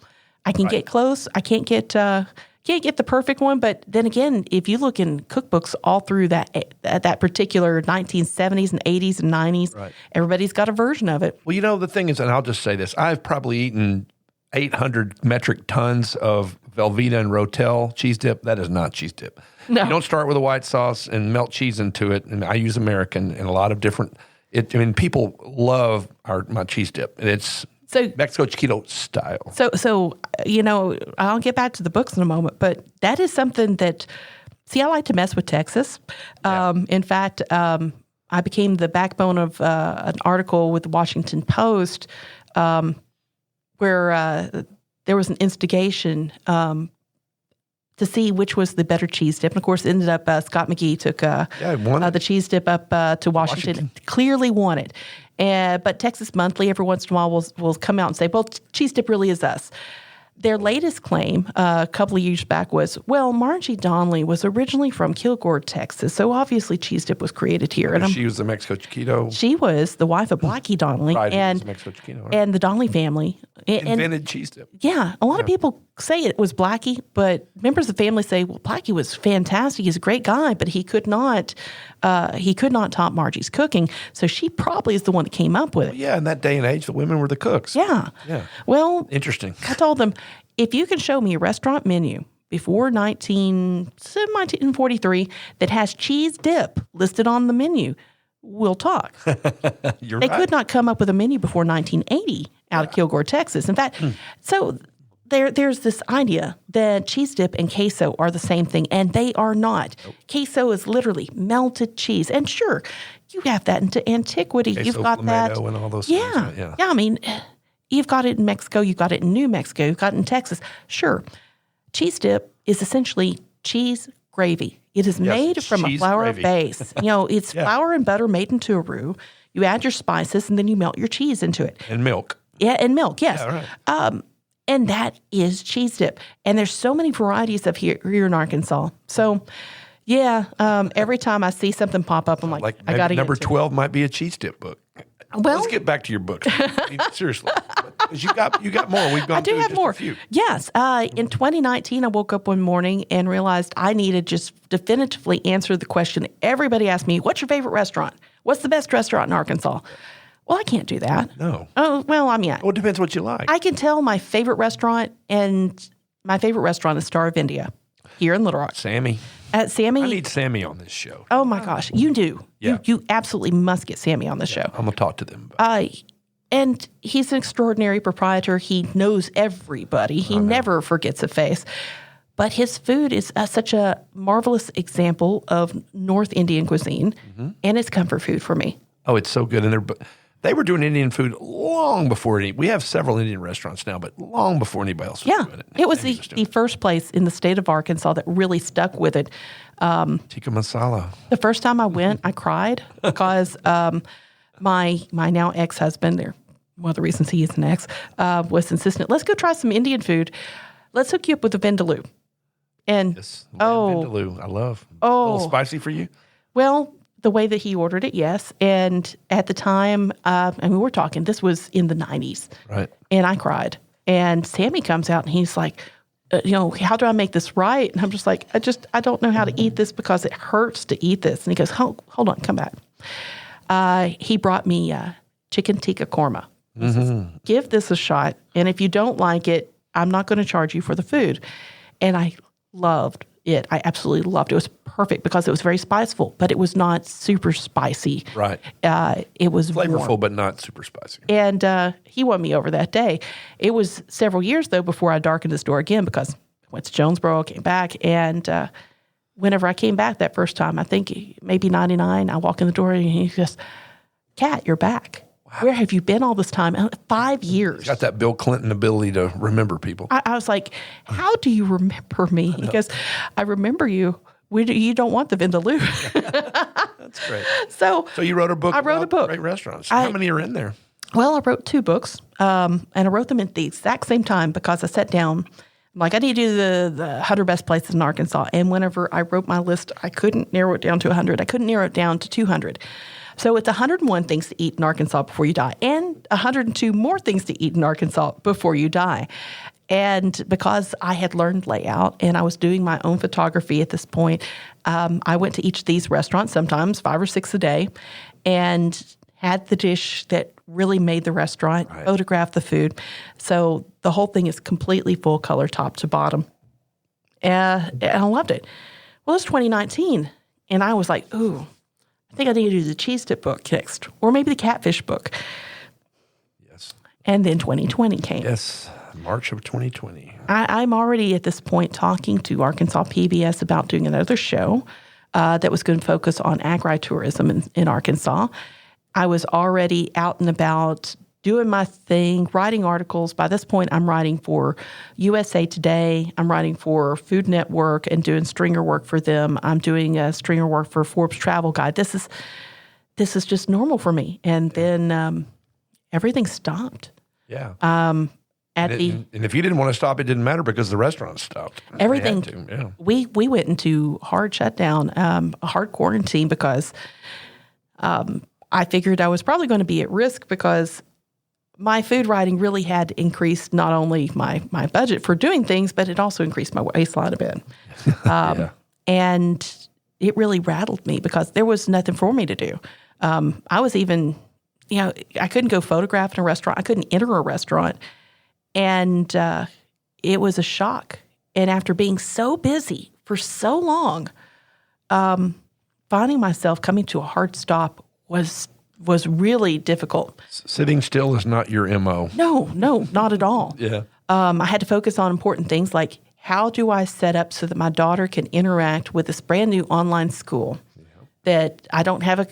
I can get close. I can't get the perfect one, but then again, if you look in cookbooks all through that particular 1970s and 80s and 90s, everybody's got a version of it. Well, the thing is, and I'll just say this: I've probably eaten 800 metric tons of Velveeta and Rotel cheese dip. That is not cheese dip. No. You don't start with a white sauce and melt cheese into it. And I use American and a lot of different. People love my cheese dip, and it's Mexico Chiquito style. So I'll get back to the books in a moment, but that is something that. See, I like to mess with Texas. In fact, I became the backbone of an article with the Washington Post, where there was an instigation to see which was the better cheese dip. And of course, it ended up Scott McGee took the cheese dip up to Washington. Clearly won it. But Texas Monthly every once in a while will come out and say, well, cheese dip really is us. Their latest claim a couple of years back was, well, Margie Donnelly was originally from Kilgore, Texas, so obviously cheese dip was created here. And she was the Mexico Chiquito. She was the wife of Blackie Donnelly. And Mexico Chiquito, right? And the Donnelly family. Invented cheese dip. Yeah. A lot of people say it was Blackie, but members of the family say, well, Blackie was fantastic. He's a great guy, but he could not top Margie's cooking. So she probably is the one that came up with it. Yeah, in that day and age, the women were the cooks. Yeah. Well, interesting. I told them, if you can show me a restaurant menu before 1943 that has cheese dip listed on the menu, we'll talk. They could not come up with a menu before 1980 out of Kilgore, Texas. In fact, so there's this idea that cheese dip and queso are the same thing, and they are not. Nope. Queso is literally melted cheese. And sure, you have that into antiquity. Queso, you've got that. And all those things. Yeah. I mean, you've got it in Mexico. You've got it in New Mexico. You've got it in Texas. Sure. Cheese dip is essentially cheese gravy. It is made from a flour base. It's flour and butter made into a roux. You add your spices, and then you melt your cheese into it. And milk. Yeah, and milk, yes. Yeah, right. And that is cheese dip. And there's so many varieties of here in Arkansas. So, every time I see something pop up, I'm like I got to get number 12 might be a cheese dip book. Well, let's get back to your books. Seriously, because you got more. We've gone through just a few. Yes, in 2019, I woke up one morning and realized I needed just definitively answer the question everybody asked me: "What's your favorite restaurant? What's the best restaurant in Arkansas?" Well, I can't do that. No. Oh well, I mean, well, it depends what you like. I can tell my favorite restaurant, and my favorite restaurant is Star of India here in Little Rock. Sammy. Sammy. I need Sammy on this show. Oh my gosh, you do. Yeah. You absolutely must get Sammy on the show. I'm gonna talk to them. And he's an extraordinary proprietor. He knows everybody. He never forgets a face. But his food is such a marvelous example of North Indian cuisine, and it's comfort food for me. Oh, it's so good. And They were doing Indian food long before we have several Indian restaurants now, but long before anybody else was doing it. It was the first place in the state of Arkansas that really stuck with it. Tikka masala. The first time I went, I cried because my now ex-husband, there, one of the reasons he is an ex, was insistent, let's go try some Indian food. Let's hook you up with a vindaloo. And Yes, vindaloo, I love. A little spicy for you? Well, the way that he ordered it, yes. And at the time, we're talking, this was in the 90s. Right. And I cried. And Sammy comes out and he's like, how do I make this right? And I'm just like, I don't know how to eat this because it hurts to eat this. And he goes, hold on, come back. He brought me chicken tikka korma. He says, give this a shot. And if you don't like it, I'm not going to charge you for the food. And I loved it. I absolutely loved it. It was perfect because it was very spiceful, but it was not super spicy. Right. It was Flavorful, warm. but not super spicy. And he won me over that day. It was several years, though, before I darkened his door again because I went to Jonesboro, came back, and whenever I came back that first time, I think maybe 99, I walk in the door and he goes, Kat, you're back. Wow. Where have you been all this time? 5 years. He's got that Bill Clinton ability to remember people. I was like, how do you remember me? He goes, I remember you. You don't want the vindaloo. That's great. So you wrote a book. I wrote a book. Great restaurants. How many are in there? Well, I wrote 2 books, and I wrote them at the exact same time because I sat down. I'm like, I need to do the 100 best places in Arkansas. And whenever I wrote my list, I couldn't narrow it down to 100. I couldn't narrow it down to 200. So it's 101 things to eat in Arkansas before you die, and 102 more things to eat in Arkansas before you die. And because I had learned layout and I was doing my own photography at this point, I went to each of these restaurants, sometimes 5 or 6 a day, and had the dish that really made the restaurant, photographed the food. So the whole thing is completely full color, top to bottom. And I loved it. Well, it's 2019, and I was like, ooh, I think I need to do the cheese dip book next, or maybe the catfish book. Yes. And then 2020 came. Yes, March of 2020. I'm already at this point talking to Arkansas PBS about doing another show that was going to focus on agritourism in Arkansas. I was already out and about doing my thing, writing articles. By this point, I'm writing for USA Today. I'm writing for Food Network and doing stringer work for them. I'm doing stringer work for Forbes Travel Guide. This is just normal for me. And then everything stopped. Yeah. And if you didn't want to stop, it didn't matter because the restaurant stopped. Everything. They had to, yeah. We went into hard shutdown, a hard quarantine because I figured I was probably going to be at risk because my food writing really had increased not only my budget for doing things, but it also increased my waistline a bit. And it really rattled me because there was nothing for me to do. I was even, I couldn't go photograph in a restaurant. I couldn't enter a restaurant. And it was a shock. And after being so busy for so long, finding myself coming to a hard stop was really difficult. Sitting still is not your MO. No, not at all. Yeah. I had to focus on important things like how do I set up so that my daughter can interact with this brand new online school that I don't have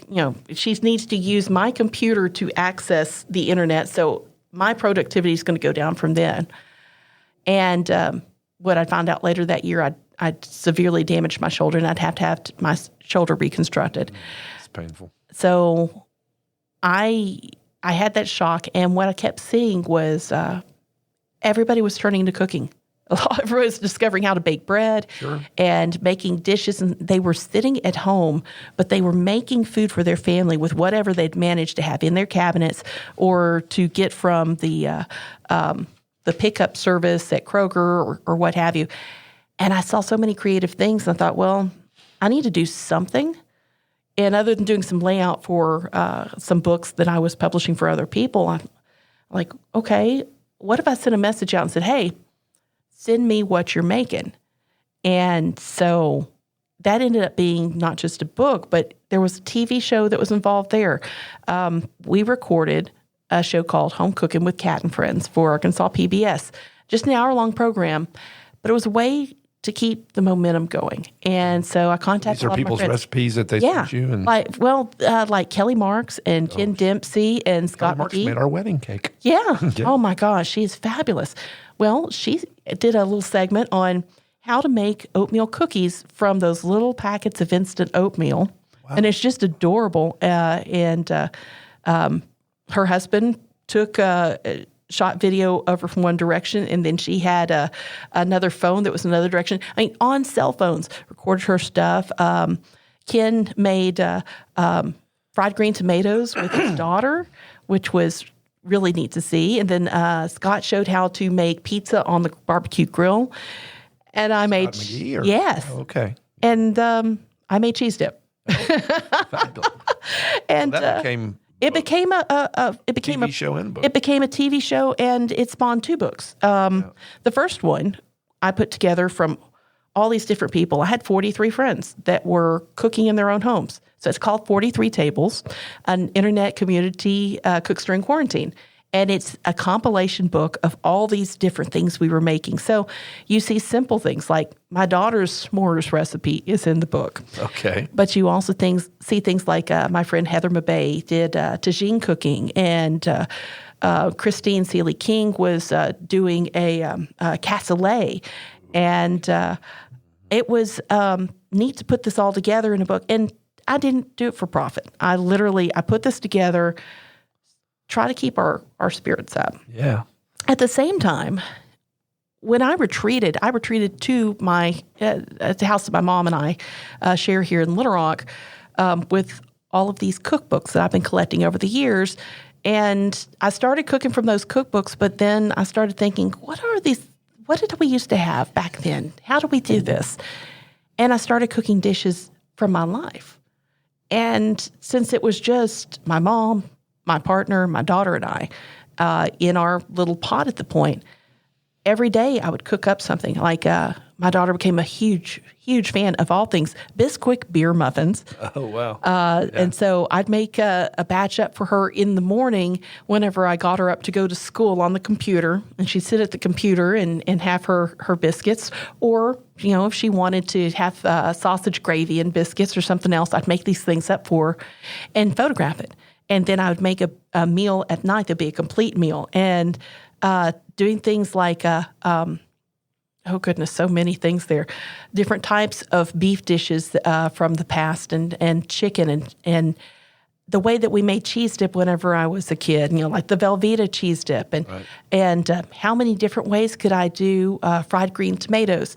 she needs to use my computer to access the internet. So my productivity is going to go down from then. And what I found out later that year, I'd severely damaged my shoulder and I'd have to have my shoulder reconstructed. It's painful. So I had that shock, and what I kept seeing was everybody was turning to cooking. Everybody was discovering how to bake bread and making dishes, and they were sitting at home, but they were making food for their family with whatever they'd managed to have in their cabinets or to get from the pickup service at Kroger or what have you. And I saw so many creative things, and I thought, well, I need to do something. And other than doing some layout for some books that I was publishing for other people, I'm like, okay, what if I sent a message out and said, hey, send me what you're making? And so that ended up being not just a book, but there was a TV show that was involved there. We recorded a show called Home Cooking with Kat and Friends for Arkansas PBS, just an hour-long program. But it was a way to keep the momentum going. And so I contacted These are people's recipes that they sent you? And like Kelly Marks and Ken Dempsey and Scott Marks McGee. made our wedding cake. Yeah. Oh, my gosh. She's fabulous. Well, she did a little segment on how to make oatmeal cookies from those little packets of instant oatmeal. Wow. And it's just adorable. Her husband took shot video of her from one direction, and then she had another phone that was another direction. I mean, on cell phones, recorded her stuff. Ken made fried green tomatoes with his daughter, which was really neat to see. And then Scott showed how to make pizza on the barbecue grill. And I made yes, okay, and I made cheese dip. And that became. It became a TV show and book. It became a TV show, and it spawned 2 books. The first one I put together from all these different people. I had 43 friends that were cooking in their own homes. So it's called 43 Tables, an internet community cooks during quarantine. And it's a compilation book of all these different things we were making. So you see simple things like my daughter's s'mores recipe is in the book. Okay. But you also see things like my friend Heather Mabay did tagine cooking, and Christine Seeley King was doing a cassoulet. And it was neat to put this all together in a book. And I didn't do it for profit. I put this together, try to keep our spirits up. Yeah. At the same time, when I retreated to my at the house that my mom and I share here in Little Rock with all of these cookbooks that I've been collecting over the years. And I started cooking from those cookbooks, but then I started thinking, what did we used to have back then? How do we do this? And I started cooking dishes from my life. And since it was just my mom, my partner, my daughter, and I in our little pot at the point, every day I would cook up something. Like my daughter became a huge fan of all things Bisquick beer muffins. Oh, wow. And so I'd make a batch up for her in the morning whenever I got her up to go to school on the computer. And she'd sit at the computer and have her biscuits. Or, if she wanted to have sausage gravy and biscuits or something else, I'd make these things up for her and photograph it. And then I would make a meal at night that'd be a complete meal. And doing things like, oh goodness, so many things there. Different types of beef dishes from the past and chicken and the way that we made cheese dip whenever I was a kid, like the Velveeta cheese dip. And how many different ways could I do fried green tomatoes?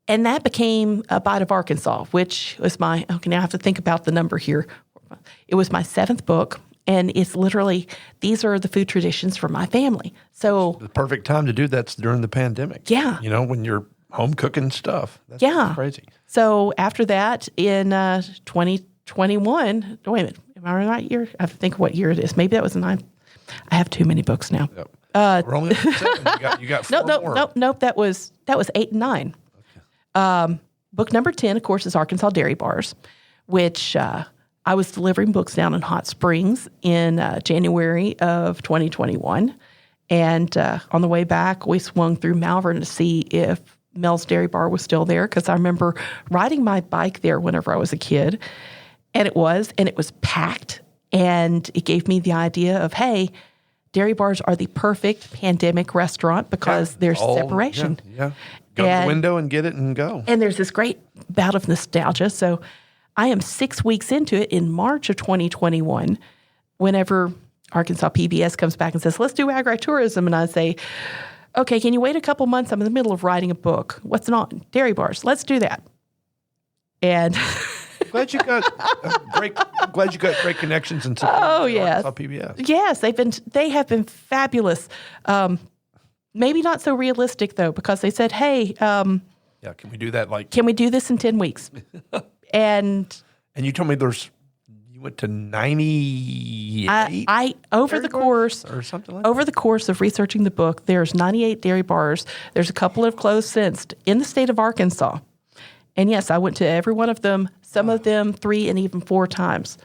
And that became A Bite of Arkansas, which was now I have to think about the number here. It was my 7th book, and it's literally, these are the food traditions for my family. So the perfect time to do that's during the pandemic. Yeah. When you're home cooking stuff. That's crazy. So after that, in 2021, wait a minute, am I in the right year? I have to think what year it is. Maybe that was 9. I have too many books now. Yep. We're only at 7. You got 4 more. Nope. That was 8 and 9. Okay. Book number 10, of course, is Arkansas Dairy Bars, which I was delivering books down in Hot Springs in January of 2021. And on the way back, we swung through Malvern to see if Mel's Dairy Bar was still there, because I remember riding my bike there whenever I was a kid. And it was packed. And it gave me the idea of, hey, dairy bars are the perfect pandemic restaurant because there's separation. Yeah. Go to the window and get it and go. And there's this great bout of nostalgia. So I am 6 weeks into it in March of 2021, whenever Arkansas PBS comes back and says, let's do agritourism. And I say, okay, can you wait a couple months? I'm in the middle of writing a book. What's it on? Dairy bars. Let's do that. And glad you got great connections and support. Oh, yes. Arkansas PBS. Yes, they have been fabulous. Maybe not so realistic, though, because they said, hey, can we do that? Can we do this in 10 weeks? And you told me you went to 98. Over the course of researching the book, there's 98 dairy bars. There's a couple that have closed since in the state of Arkansas. And yes, I went to every one of them. Some of them 3 and even 4 times.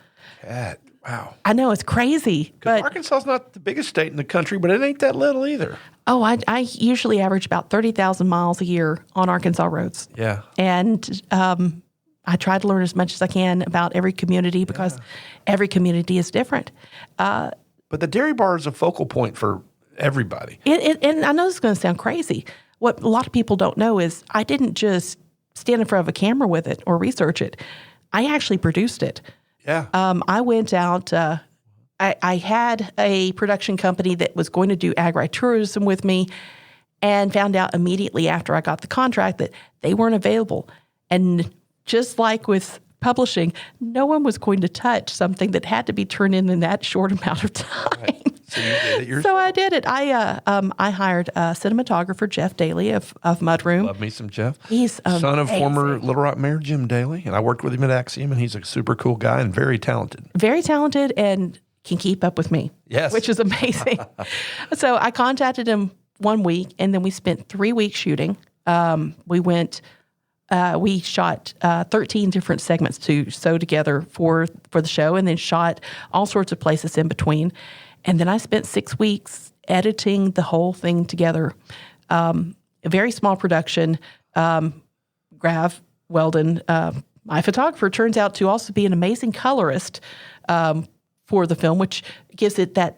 Wow. I know, it's crazy. Because But Arkansas is not the biggest state in the country, but it ain't that little either. I usually average about 30,000 miles a year on Arkansas roads. Yeah. And I try to learn as much as I can about every community because every community is different. But the dairy bar is a focal point for everybody. And I know this is going to sound crazy. What a lot of people don't know is I didn't just stand in front of a camera with it or research it. I actually produced it. Yeah. I went out. I had a production company that was going to do agritourism with me and found out immediately after I got the contract that they weren't available. And just like with publishing, no one was going to touch something that had to be turned in that short amount of time. Right. So you did it yourself. So I did it. I hired cinematographer Jeff Daly of Mudroom. Love me some Jeff. He's son of amazing. former Little Rock Mayor Jim Daly, and I worked with him at Axiom, and he's a super cool guy and very talented. Very talented and can keep up with me. Yes. Which is amazing. So I contacted him 1 week, and then we spent 3 weeks shooting. We shot 13 different segments to sew together for the show, and then shot all sorts of places in between. And then I spent 6 weeks editing the whole thing together. A very small production. Grav Weldon, my photographer, turns out to also be an amazing colorist for the film, which gives it that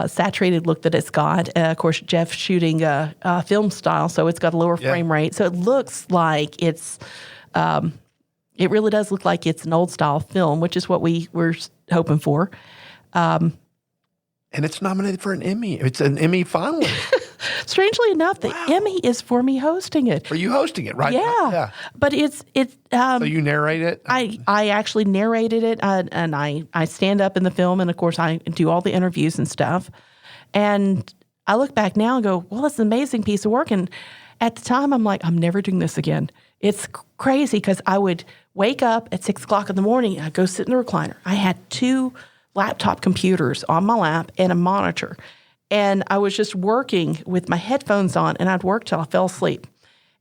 saturated look that it's got. Of course, Jeff shooting film style, so it's got a lower frame rate. So it looks like it's, it really does look like it's an old style film, which is what we were hoping for. And it's nominated for an Emmy. It's an Emmy finalist. Strangely enough, the Emmy is for me hosting it. For you hosting it, right? Yeah. But it's so you narrate it? I actually narrated it, and I stand up in the film, and of course I do all the interviews and stuff. And I look back now and go, well, that's an amazing piece of work. And at the time, I'm like, I'm never doing this again. It's crazy because I would wake up at 6 o'clock in the morning, and I'd go sit in the recliner. I had 2 laptop computers on my lap and a monitor. And I was just working with my headphones on, and I'd work till I fell asleep.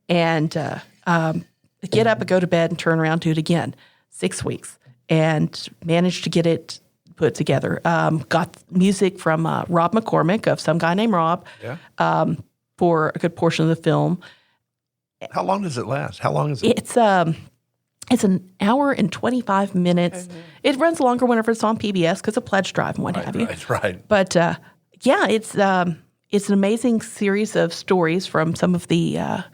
And get up and go to bed and turn around, do it again. 6 weeks. And managed to get it put together. Got music from Rob McCormick of Some Guy Named Rob for a good portion of the film. How long does it last? How long is it? It's an hour and 25 minutes. Mm-hmm. It runs longer whenever it's on PBS because of Pledge Drive and what have you. Right. But it's an amazing series of stories from some of the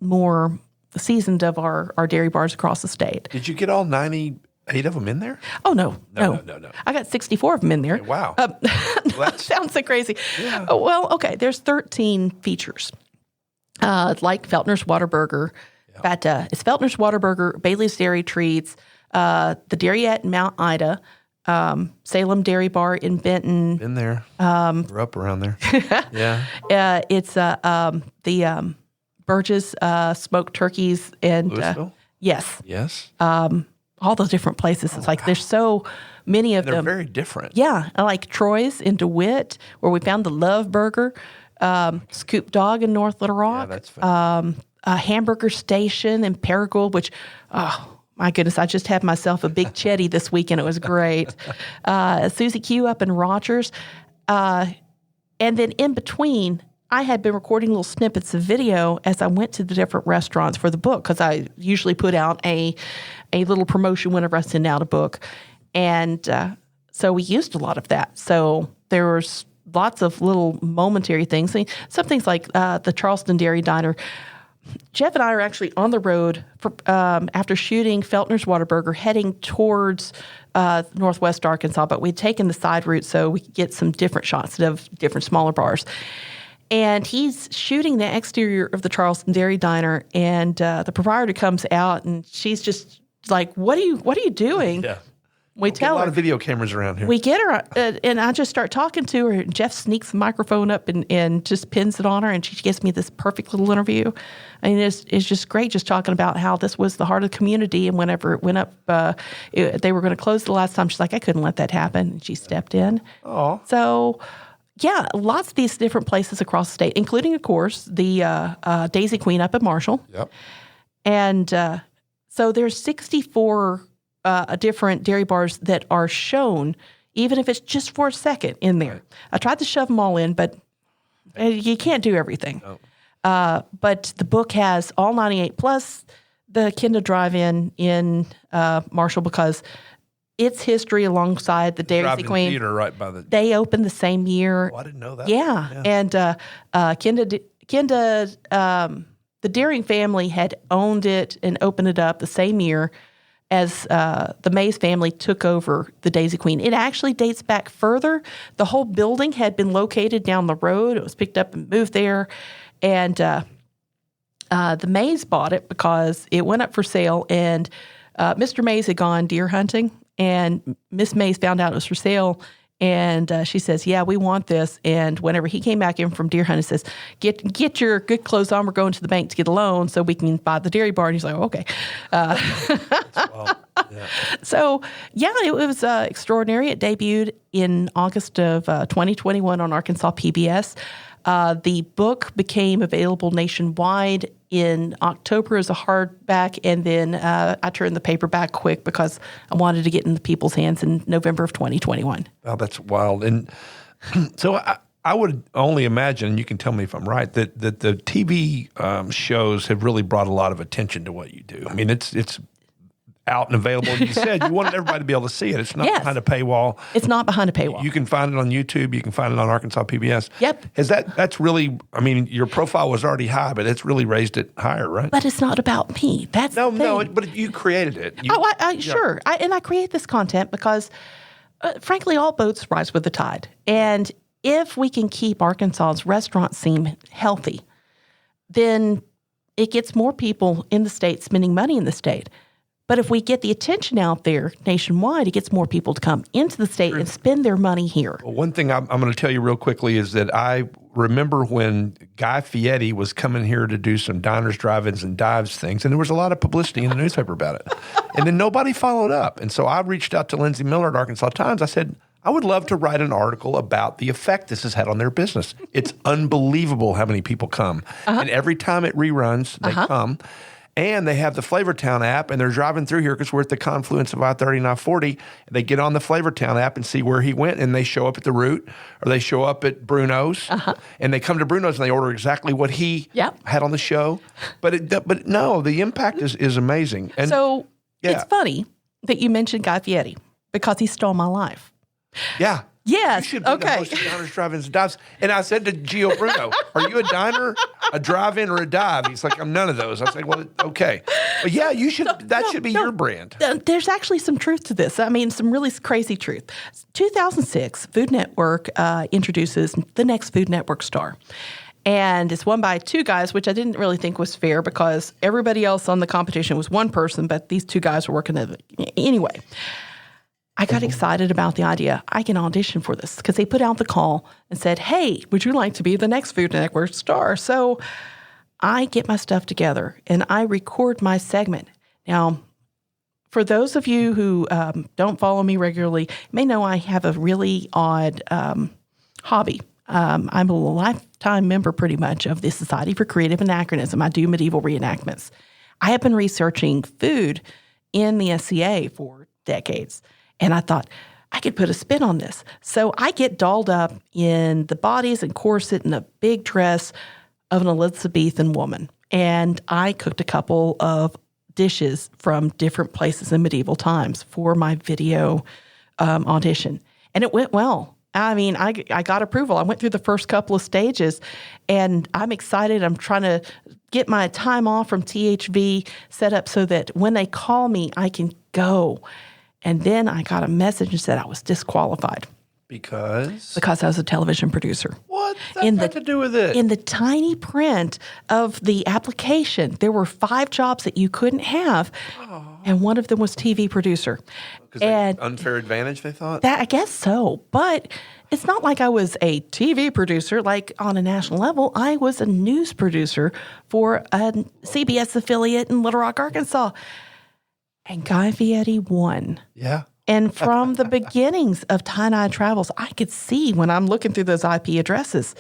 more seasoned of our dairy bars across the state. Did you get all 98 of them in there? Oh, no. No. I got 64 of them in there. Okay, wow. That sounds so crazy. Yeah. Well, okay, there's 13 features. Like Feltner's Whataburger. But it's Feltner's Whataburger, Bailey's Dairy Treats, the Dairy at Mount Ida, Salem Dairy Bar in Benton. Been there. Grew up around there. Yeah. It's the Burgess smoked turkeys and Louisville? Yes. All those different places. It's like there's so many of they're them. They're very different. Yeah, I like Troy's in DeWitt, where we found the Love Burger, Scoop Dog in North Little Rock. Yeah, that's fun. Hamburger Station in Paragould, which, oh, my goodness, I just had myself a big chetty this weekend. It was great. Susie Q up in Rogers. And then in between, I had been recording little snippets of video as I went to the different restaurants for the book, because I usually put out a little promotion whenever I send out a book. And so we used a lot of that. So there was lots of little momentary things. Some things like the Charleston Dairy Diner. Jeff and I are actually on the road for, after shooting Feltner's Whataburger, heading towards northwest Arkansas, but we'd taken the side route so we could get some different shots of different smaller bars. And he's shooting the exterior of the Charleston Dairy Diner, and the proprietor comes out, and she's just like, "What are you doing?" Yeah. We tell a lot her. of video cameras around here. We get her, and I just start talking to her. And Jeff sneaks the microphone up and just pins it on her, and she gives me this perfect little interview. I mean, it's just great, just talking about how this was the heart of the community. And whenever it went up, they were going to close the last time. She's like, I couldn't let that happen, and she stepped in. Oh, so. Yeah, lots of these different places across the state, including, of course, the Daisy Queen up at Marshall. Yep. And so there's 64 different dairy bars that are shown, even if it's just for a second in there. I tried to shove them all in, but you can't do everything. No. But the book has all 98 plus the Kinda Drive-In in Marshall, because its history alongside the Dairy Queen. Theater right by the. They opened the same year. Oh, I didn't know that. Yeah. And Kinda, the Deering family had owned it and opened it up the same year as the Mays family took over the Daisy Queen. It actually dates back further. The whole building had been located down the road. It was picked up and moved there. And the Mays bought it because it went up for sale, and Mr. Mays had gone deer hunting, and Miss Mays found out it was for sale, and she says, yeah, we want this. And whenever he came back in from deer hunting, says, get your good clothes on. We're going to the bank to get a loan so we can buy the dairy bar. And he's like, okay. So, yeah, it was extraordinary. It debuted in August of 2021 on Arkansas PBS. The book became available nationwide in October as a hardback, and then I turned the paperback quick because I wanted to get in the people's hands in November of 2021. Oh, that's wild. And so I would only imagine, and you can tell me if I'm right, that the TV shows have really brought a lot of attention to what you do. I mean, it's out and available. You said you wanted everybody to be able to see it. It's not behind a paywall. It's not behind a paywall. You can find it on YouTube. You can find it on Arkansas PBS. Yep. That's really, I mean, your profile was already high, but it's really raised it higher, right? But it's not about me. That's the thing. But you created it. Sure. I create this content because, frankly, all boats rise with the tide. And if we can keep Arkansas's restaurant scene healthy, then it gets more people in the state spending money in the state. But if we get the attention out there nationwide, it gets more people to come into the state and spend their money here. Well, one thing I'm going to tell you real quickly is that I remember when Guy Fieri was coming here to do some diners, drive-ins, and dives things, and there was a lot of publicity in the newspaper about it. And then nobody followed up. And so I reached out to Lindsay Miller at Arkansas Times. I said, I would love to write an article about the effect this has had on their business. It's unbelievable how many people come. And every time it reruns, they come. And they have the Flavortown app, and they're driving through here because we're at the confluence of I-30 and I-40. They get on the Flavortown app and see where he went, and they show up at the Root, or they show up at Bruno's, and they come to Bruno's and they order exactly what he had on the show. But no, the impact is amazing. And so it's funny that you mentioned Guy Fieri because he stole my life. Yeah. Yes. You should be the host of Diners, Drive-Ins, and Dives. And I said to Gio Bruno, are you a diner, a drive-in, or a dive? He's like, I'm none of those. I was like, well, okay. But yeah, you should. That should be your brand. There's actually some truth to this. I mean, some really crazy truth. 2006, Food Network introduces the next Food Network star. And it's won by two guys, which I didn't really think was fair because everybody else on the competition was one person, but these two guys were working at it. Anyway, I got excited about the idea. I can audition for this because they put out the call and said, hey, would you like to be the next Food Network star? So I get my stuff together and I record my segment. Now, for those of you who don't follow me regularly, may know I have a really odd hobby. I'm a lifetime member pretty much of the Society for Creative Anachronism. I do medieval reenactments. I have been researching food in the SCA for decades. And I thought, I could put a spin on this. So I get dolled up in the bodice and corset and a big dress of an Elizabethan woman. And I cooked a couple of dishes from different places in medieval times for my video audition. And it went well. I mean, I got approval. I went through the first couple of stages, and I'm excited. I'm trying to get my time off from THV set up so that when they call me, I can go. And then I got a message and said I was disqualified. Because? Because I was a television producer. What does that have to do with it? In the tiny print of the application, there were 5 jobs that you couldn't have, and one of them was TV producer. Because unfair advantage, they thought? I guess so. But it's not like I was a TV producer, like on a national level. I was a news producer for a CBS affiliate in Little Rock, Arkansas. And Guy Fieri won. Yeah. And from the beginnings of Tie-Dye Travels, I could see when I'm looking through those IP addresses,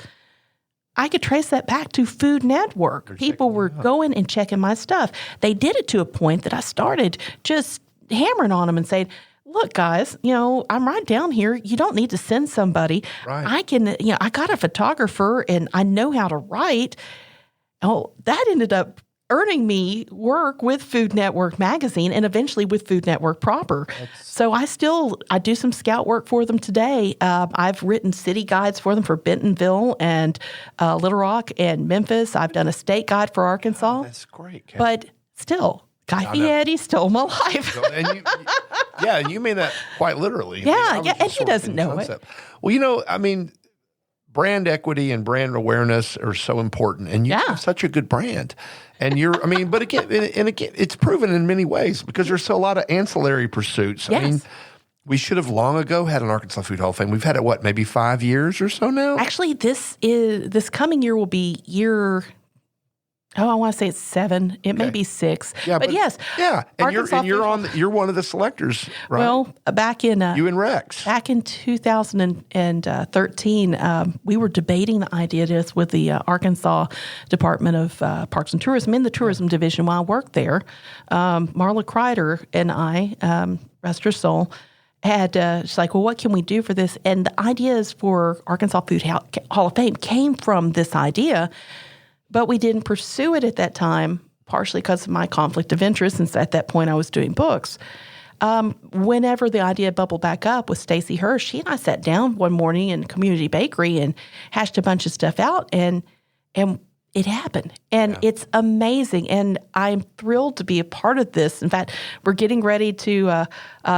I could trace that back to Food Network. People were going and checking my stuff. They did it to a point that I started just hammering on them and saying, look, guys, I'm right down here. You don't need to send somebody. Right. I can, I got a photographer and I know how to write. Oh, that ended up earning me work with Food Network magazine and eventually with Food Network proper. So I do some scout work for them today. I've written city guides for them for Bentonville and Little Rock and Memphis. I've done a state guide for Arkansas. Oh, that's great, Kat. But still, Guy Fieri stole my life. And you mean that quite literally. Yeah, and he doesn't know it. Well, brand equity and brand awareness are so important, and you have such a good brand. And but again, it's proven in many ways because there's still a lot of ancillary pursuits. Yes. I mean, we should have long ago had an Arkansas Food Hall of Fame. We've had it, maybe 5 years or so now? Actually, this coming year will be year. I want to say it's 7. It may be 6. Yeah, but yes. Yeah, and Arkansas you're one of the selectors, right? Well, back in you and Rex. Back in 2013, we were debating the idea of this with the Arkansas Department of Parks and Tourism in the tourism division while I worked there. Marla Kreider and I, rest her soul, had she's like, well, what can we do for this? And the ideas for Arkansas Food Hall of Fame came from this idea. But we didn't pursue it at that time, partially because of my conflict of interest, since at that point I was doing books. Whenever the idea bubbled back up with Stacy Hirsch, she and I sat down one morning in Community Bakery and hashed a bunch of stuff out, and it happened. And it's amazing, and I'm thrilled to be a part of this. In fact, we're getting ready to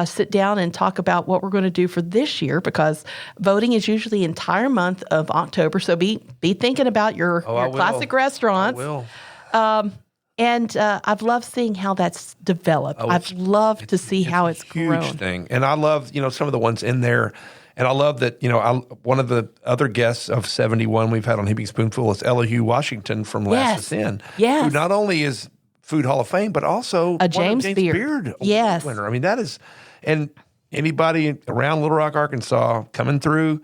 sit down and talk about what we're going to do for this year because voting is usually the entire month of October. So be thinking about your classic restaurants. I will. And I've loved seeing how that's developed. I've loved to see how it's grown. Huge thing, and I love some of the ones in there. And I love that, one of the other guests of 71 we've had on Heaping Spoonful is Ella Hugh Washington from Last Inn. Yes. Who not only is Food Hall of Fame, but also a James Beard yes. winner. I mean, that is, and anybody around Little Rock, Arkansas, coming through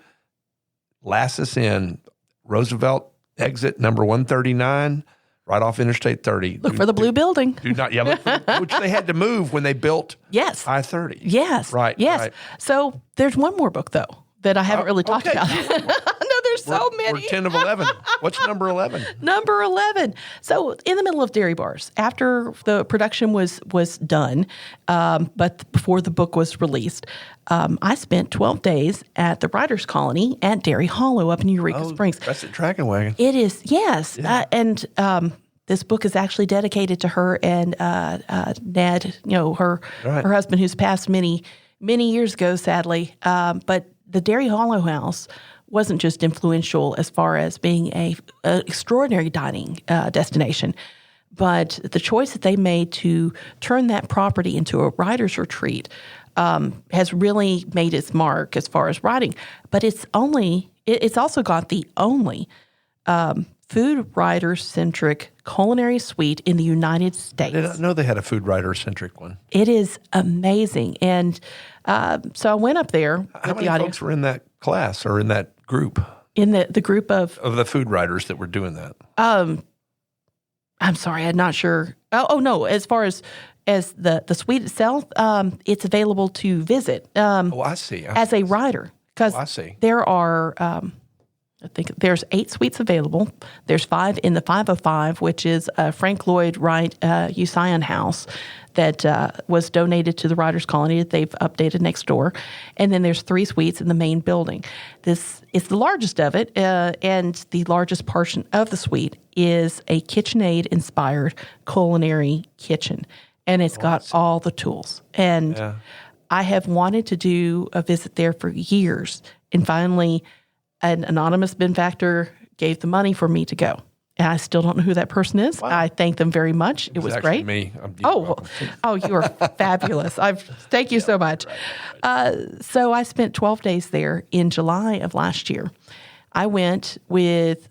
Last Inn, Roosevelt exit number 139, right off Interstate 30. Look for the blue building. Look for which they had to move when they built I-30. Yes. Right. Yes. Right. So there's one more book, though, that I haven't really talked about. No, there's so many. We're 10 of 11. What's number 11? Number 11. So in the middle of Dairy Bars, after the production was done, but before the book was released, I spent 12 days at the Writers' Colony at Dairy Hollow up in Eureka Springs. That's a tracking wagon. It is, yes. Yeah. And this book is actually dedicated to her and Ned, her husband, who's passed many years ago, sadly. But the Dairy Hollow House wasn't just influential as far as being a extraordinary dining destination, but the choice that they made to turn that property into a writer's retreat has really made its mark as far as writing. But it's also got the only food writer-centric culinary suite in the United States. I did not know they had a food writer-centric one. It is amazing. And so I went up there. How many folks were in that class or in that group? In the group of the food writers that were doing that? I'm sorry, I'm not sure. Oh no, as far as the suite itself, it's available to visit. I see. As a writer. Because there are, I think there's 8 suites available. There's 5 in the 505, which is Frank Lloyd Wright Usain House that was donated to the Writers' Colony that they've updated next door. And then there's 3 suites in the main building. This is the largest of it, and the largest portion of the suite is a KitchenAid-inspired culinary kitchen. And it's got all the tools. And I have wanted to do a visit there for years. And finally, an anonymous benefactor gave the money for me to go. And I still don't know who that person is. Wow. I thank them very much. It was great. Me. You are fabulous. Thank you so much. So I spent 12 days there in July of last year. I went with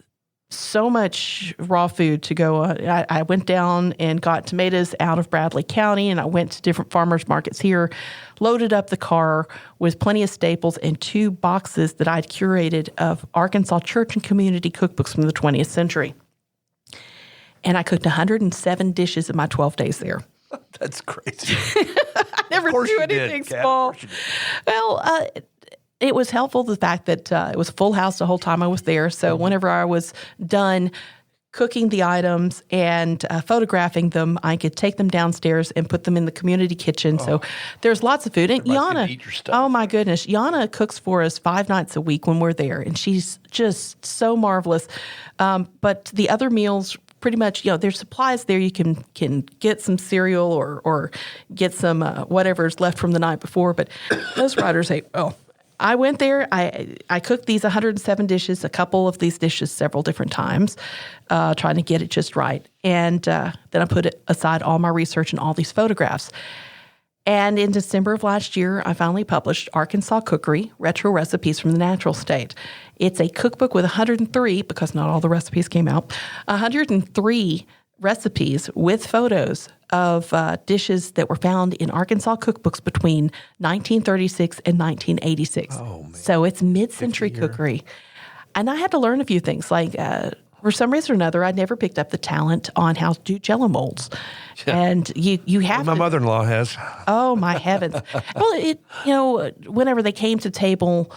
so much raw food to go. I went down and got tomatoes out of Bradley County, and I went to different farmers markets here, loaded up the car with plenty of staples and 2 boxes that I'd curated of Arkansas church and community cookbooks from the 20th century. And I cooked 107 dishes in my 12 days there. That's crazy. I never do anything small. Well, it was helpful, the fact that it was a full house the whole time I was there. So whenever I was done cooking the items and photographing them, I could take them downstairs and put them in the community kitchen. So there's lots of food. And Yana, eat your stuff. oh my goodness, Yana cooks for us 5 nights a week when we're there, and she's just so marvelous. But the other meals, pretty much, there's supplies there. You can get some cereal or get some whatever's left from the night before. But those riders say, oh, I went there. I cooked these 107 dishes, a couple of these dishes several different times, trying to get it just right. And then I put aside all my research and all these photographs. And in December of last year, I finally published Arkansas Cookery, Retro Recipes from the Natural State. It's a cookbook with 103, because not all the recipes came out, 103 recipes with photos of dishes that were found in Arkansas cookbooks between 1936 and 1986. Oh, man. So it's mid-century cookery. And I had to learn a few things, like for some reason or another, I never picked up the talent on how to do Jell-O molds. Yeah. And you have my mother-in-law has. Oh, my heavens. Well, whenever they came to table,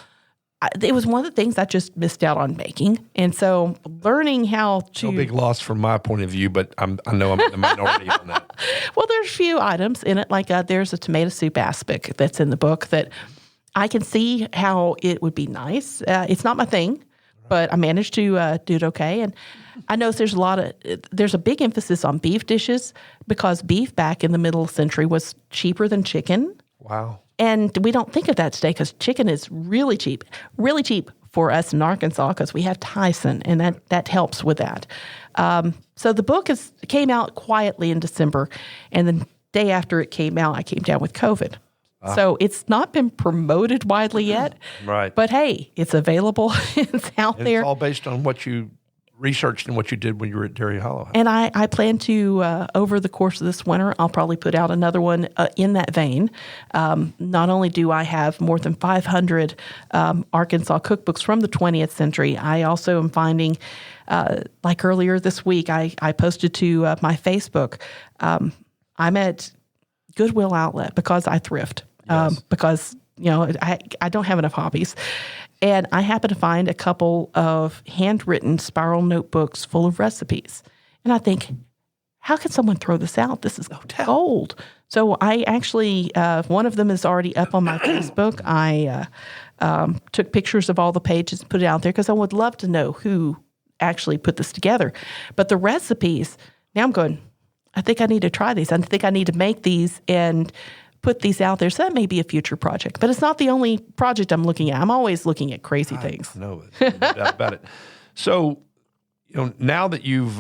it was one of the things I just missed out on making. And so learning how to... No big loss from my point of view, but I know I'm in the minority on that. Well, there's a few items in it, like there's a tomato soup aspic that's in the book that I can see how it would be nice. It's not my thing, but I managed to do it okay. And I noticed there's a big emphasis on beef dishes, because beef back in the middle century was cheaper than chicken. Wow. And we don't think of that today, because chicken is really cheap for us in Arkansas, because we have Tyson, and that helps with that. So the book came out quietly in December, and the day after it came out, I came down with COVID. So it's not been promoted widely yet. Right. But hey, it's available. It's out there. It's all based on what you researched and what you did when you were at Dairy Hollow. And I plan to, over the course of this winter, I'll probably put out another one in that vein. Not only do I have more than 500 Arkansas cookbooks from the 20th century, I also am finding, like earlier this week, I posted to my Facebook, I'm at Goodwill Outlet because I thrift, because I don't have enough hobbies. And I happened to find a couple of handwritten spiral notebooks full of recipes. And I think, how can someone throw this out? This is gold. So I actually, one of them is already up on my Facebook. I took pictures of all the pages and put it out there, because I would love to know who actually put this together. But the recipes, now I'm going, I think I need to try these. I think I need to make these and put these out there. So that may be a future project, but it's not the only project I'm looking at. I'm always looking at crazy things. No doubt about it. So, now that you've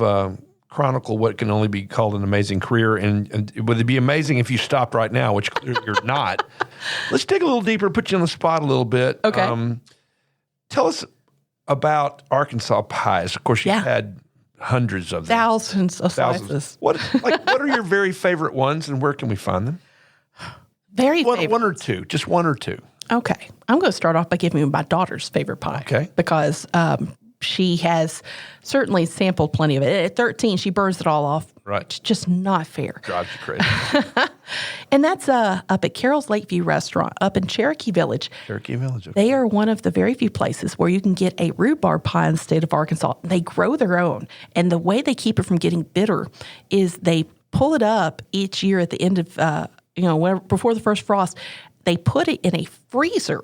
chronicled what can only be called an amazing career, and would it be amazing if you stopped right now, which you're not? Let's dig a little deeper, put you on the spot a little bit. Okay. Tell us about Arkansas pies. Of course, you've had hundreds of them. Thousands of slices. What are your very favorite ones, and where can we find them? Favorite. One or two, just one or two. Okay. I'm going to start off by giving you my daughter's favorite pie. Okay. Because she has certainly sampled plenty of it. At 13, she burns it all off. Right. It's just not fair. Drives you crazy. And that's up at Carol's Lakeview Restaurant up in Cherokee Village. Cherokee Village. Okay. They are one of the very few places where you can get a rhubarb pie in the state of Arkansas. They grow their own. And the way they keep it from getting bitter is they pull it up each year at the end of before the first frost. They put it in a freezer,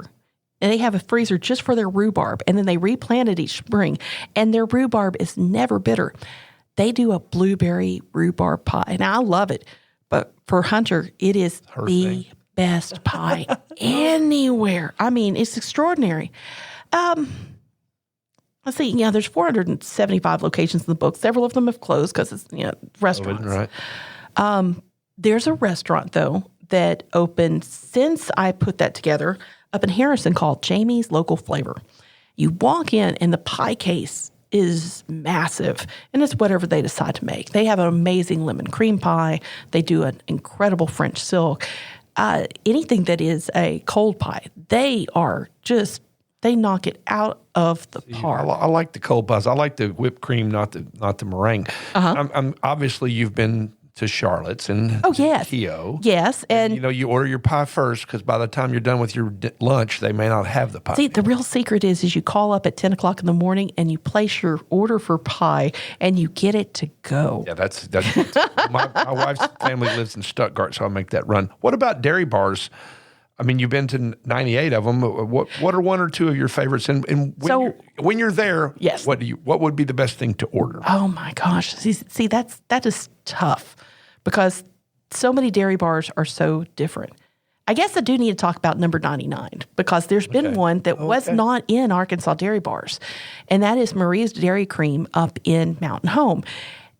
and they have a freezer just for their rhubarb, and then they replant it each spring, and their rhubarb is never bitter. They do a blueberry rhubarb pie, and I love it. But for Hunter, it is the best pie anywhere. I mean, it's extraordinary. Let's see. There's 475 locations in the book. Several of them have closed because it's restaurants. Right. There's a restaurant, though, that opened since I put that together up in Harrison called Jamie's Local Flavor. You walk in, and the pie case is massive, and it's whatever they decide to make. They have an amazing lemon cream pie. They do an incredible French silk. Anything that is a cold pie, they knock it out of the park. I like the cold pies. I like the whipped cream, not the meringue. I'm obviously, you've been to Charlotte's and yes. Keogh. Yes. And you order your pie first because by the time you're done with your lunch, they may not have the pie. See, the real secret is you call up at 10 o'clock in the morning and you place your order for pie and you get it to go. Yeah, that's my wife's family lives in Stuttgart, so I make that run. What about dairy bars? I mean, you've been to 98 of them. What are one or two of your favorites? And when you're there, yes. What would be the best thing to order? Oh my gosh! See, that is tough because so many dairy bars are so different. I guess I do need to talk about number 99 because there's been one that was not in Arkansas dairy bars, and that is Marie's Dairy Cream up in Mountain Home,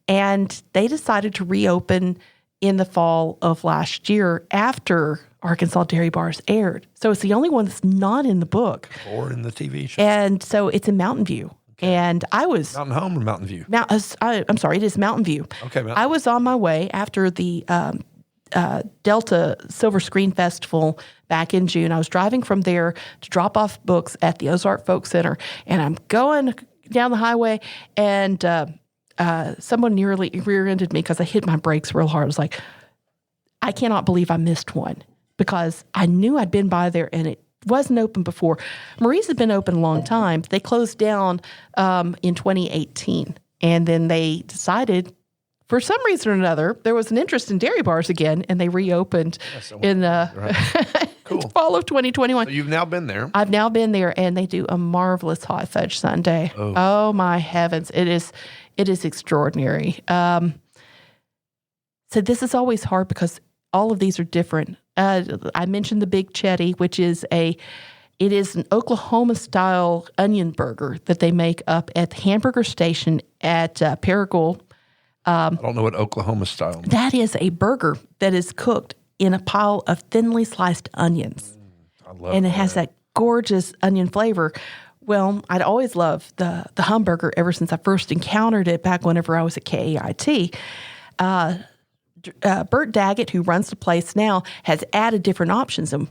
and they decided to reopen in the fall of last year after Arkansas Dairy Bars aired. So it's the only one that's not in the book. Or in the TV show. And so it's in Mountain View. Okay. And I was... Mountain Home or Mountain View? I'm sorry, it is Mountain View. Okay, I was on my way after the Delta Silver Screen Festival back in June. I was driving from there to drop off books at the Ozark Folk Center. And I'm going down the highway and... someone nearly rear-ended me because I hit my brakes real hard. I was like, I cannot believe I missed one because I knew I'd been by there and it wasn't open before. Marie's had been open a long time. They closed down in 2018, and then they decided, for some reason or another, there was an interest in dairy bars again, and they reopened in the fall of 2021. So you've now been there. I've now been there, and they do a marvelous hot fudge sundae. Oh my heavens. It is extraordinary. So this is always hard because all of these are different. I mentioned the Big Chetty, which is it is an Oklahoma-style onion burger that they make up at the Hamburger Station at Paragould. I don't know what Oklahoma style means. That is a burger that is cooked in a pile of thinly sliced onions. I love and it has that gorgeous onion flavor. Well, I'd always loved the hamburger ever since I first encountered it back whenever I was at KAIT. Bert Daggett, who runs the place now, has added different options. And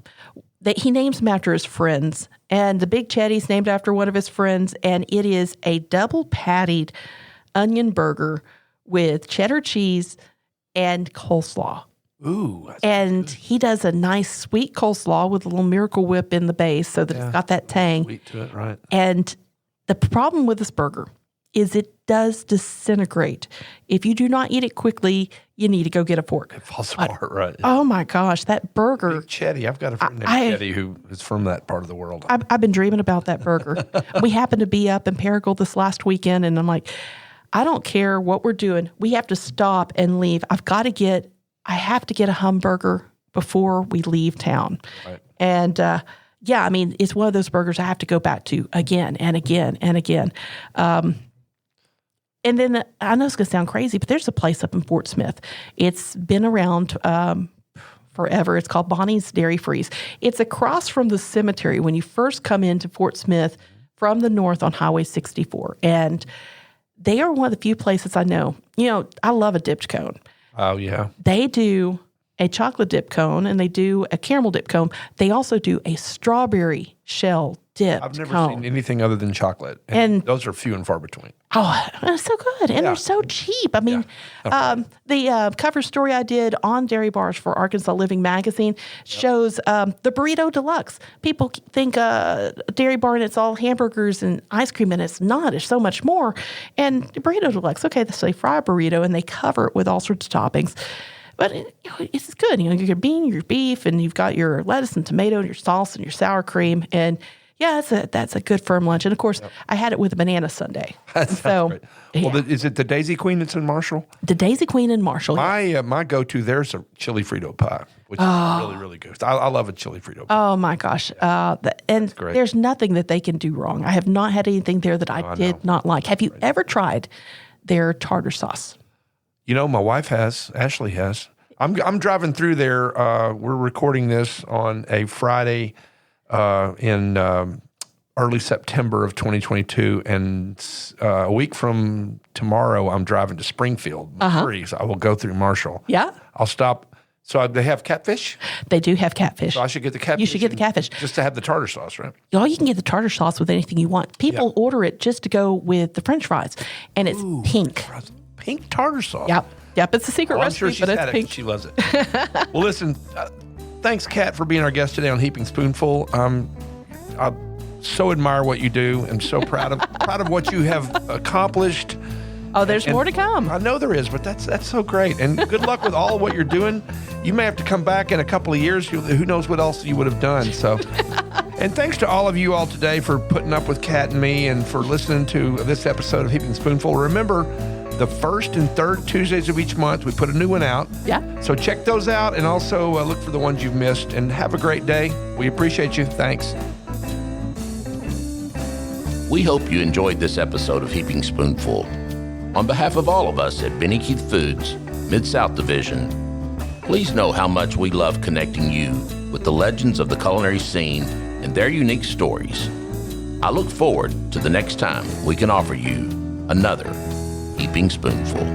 he names them after his friends. And the Big Chetty's named after one of his friends. And it is a double-pattied onion burger with cheddar cheese and coleslaw. Ooh. And he does a nice sweet coleslaw with a little Miracle Whip in the base so that it's got that tang. Sweet to it, right. And the problem with this burger is it does disintegrate. If you do not eat it quickly, you need to go get a fork. It falls apart, right. Oh my gosh, that burger. Big Chetty. I've got a friend named Chetty who is from that part of the world. I've been dreaming about that burger. We happened to be up in Paragould this last weekend, and I'm like, I don't care what we're doing. We have to stop and leave. I have to get a hamburger before we leave town. Right. And I mean, it's one of those burgers I have to go back to again and again and again. And then I know it's going to sound crazy, but there's a place up in Fort Smith. It's been around forever. It's called Bonnie's Dairy Freeze. It's across from the cemetery when you first come into Fort Smith from the north on Highway 64. And they are one of the few places I know. You know, I love a dipped cone. Oh, yeah. They do a chocolate dip cone and they do a caramel dip cone. They also do a strawberry shell dipped I've never cone. seen anything other than chocolate. And those are few and far between. Oh, it's so good. And they're so cheap. I mean, the cover story I did on dairy bars for Arkansas Living Magazine shows the Burrito Deluxe. People think dairy bar and it's all hamburgers and ice cream, and it's not. It's so much more. And the Burrito Deluxe, okay, so they fry a burrito and they cover it with all sorts of toppings. But it's good. You know, your bean, your beef, and you've got your lettuce and tomato and your sauce and your sour cream. And yeah, that's a good firm lunch. And of course, I had it with a banana sundae. So, great. Well, is it the Daisy Queen that's in Marshall? The Daisy Queen in Marshall. My go-to there's a chili Frito pie, which is really, really good. I love a chili Frito pie. Oh my gosh. And there's nothing that they can do wrong. I have not had anything there that I did not like. Have you ever tried their tartar sauce? You know, my wife has. Ashley has. I'm driving through there. We're recording this on a Friday in early September of 2022, and a week from tomorrow, I'm driving to Springfield, Missouri. So I will go through Marshall. Yeah. I'll stop. So they have catfish? They do have catfish. So I should get the catfish? You should get the catfish. Just to have the tartar sauce, right? Oh, you can get the tartar sauce with anything you want. People order it just to go with the French fries, and it's pink. Pink tartar sauce. Yep. Yep, it's a secret I'm recipe, sure she's but it's had it pink. 'cause she loves it. Well, listen, thanks, Kat, for being our guest today on Heaping Spoonful. I so admire what you do and so proud of what you have accomplished. Oh, there's more to come. I know there is, but that's so great. And good luck with all of what you're doing. You may have to come back in a couple of years. Who knows what else you would have done. So, and thanks to all of you all today for putting up with Kat and me and for listening to this episode of Heaping Spoonful. Remember, the first and third Tuesdays of each month, we put a new one out. Yeah. So check those out and also look for the ones you've missed. And have a great day. We appreciate you. Thanks. We hope you enjoyed this episode of Heaping Spoonful. On behalf of all of us at Benny Keith Foods, Mid-South Division, please know how much we love connecting you with the legends of the culinary scene and their unique stories. I look forward to the next time we can offer you another Heaping Spoonful.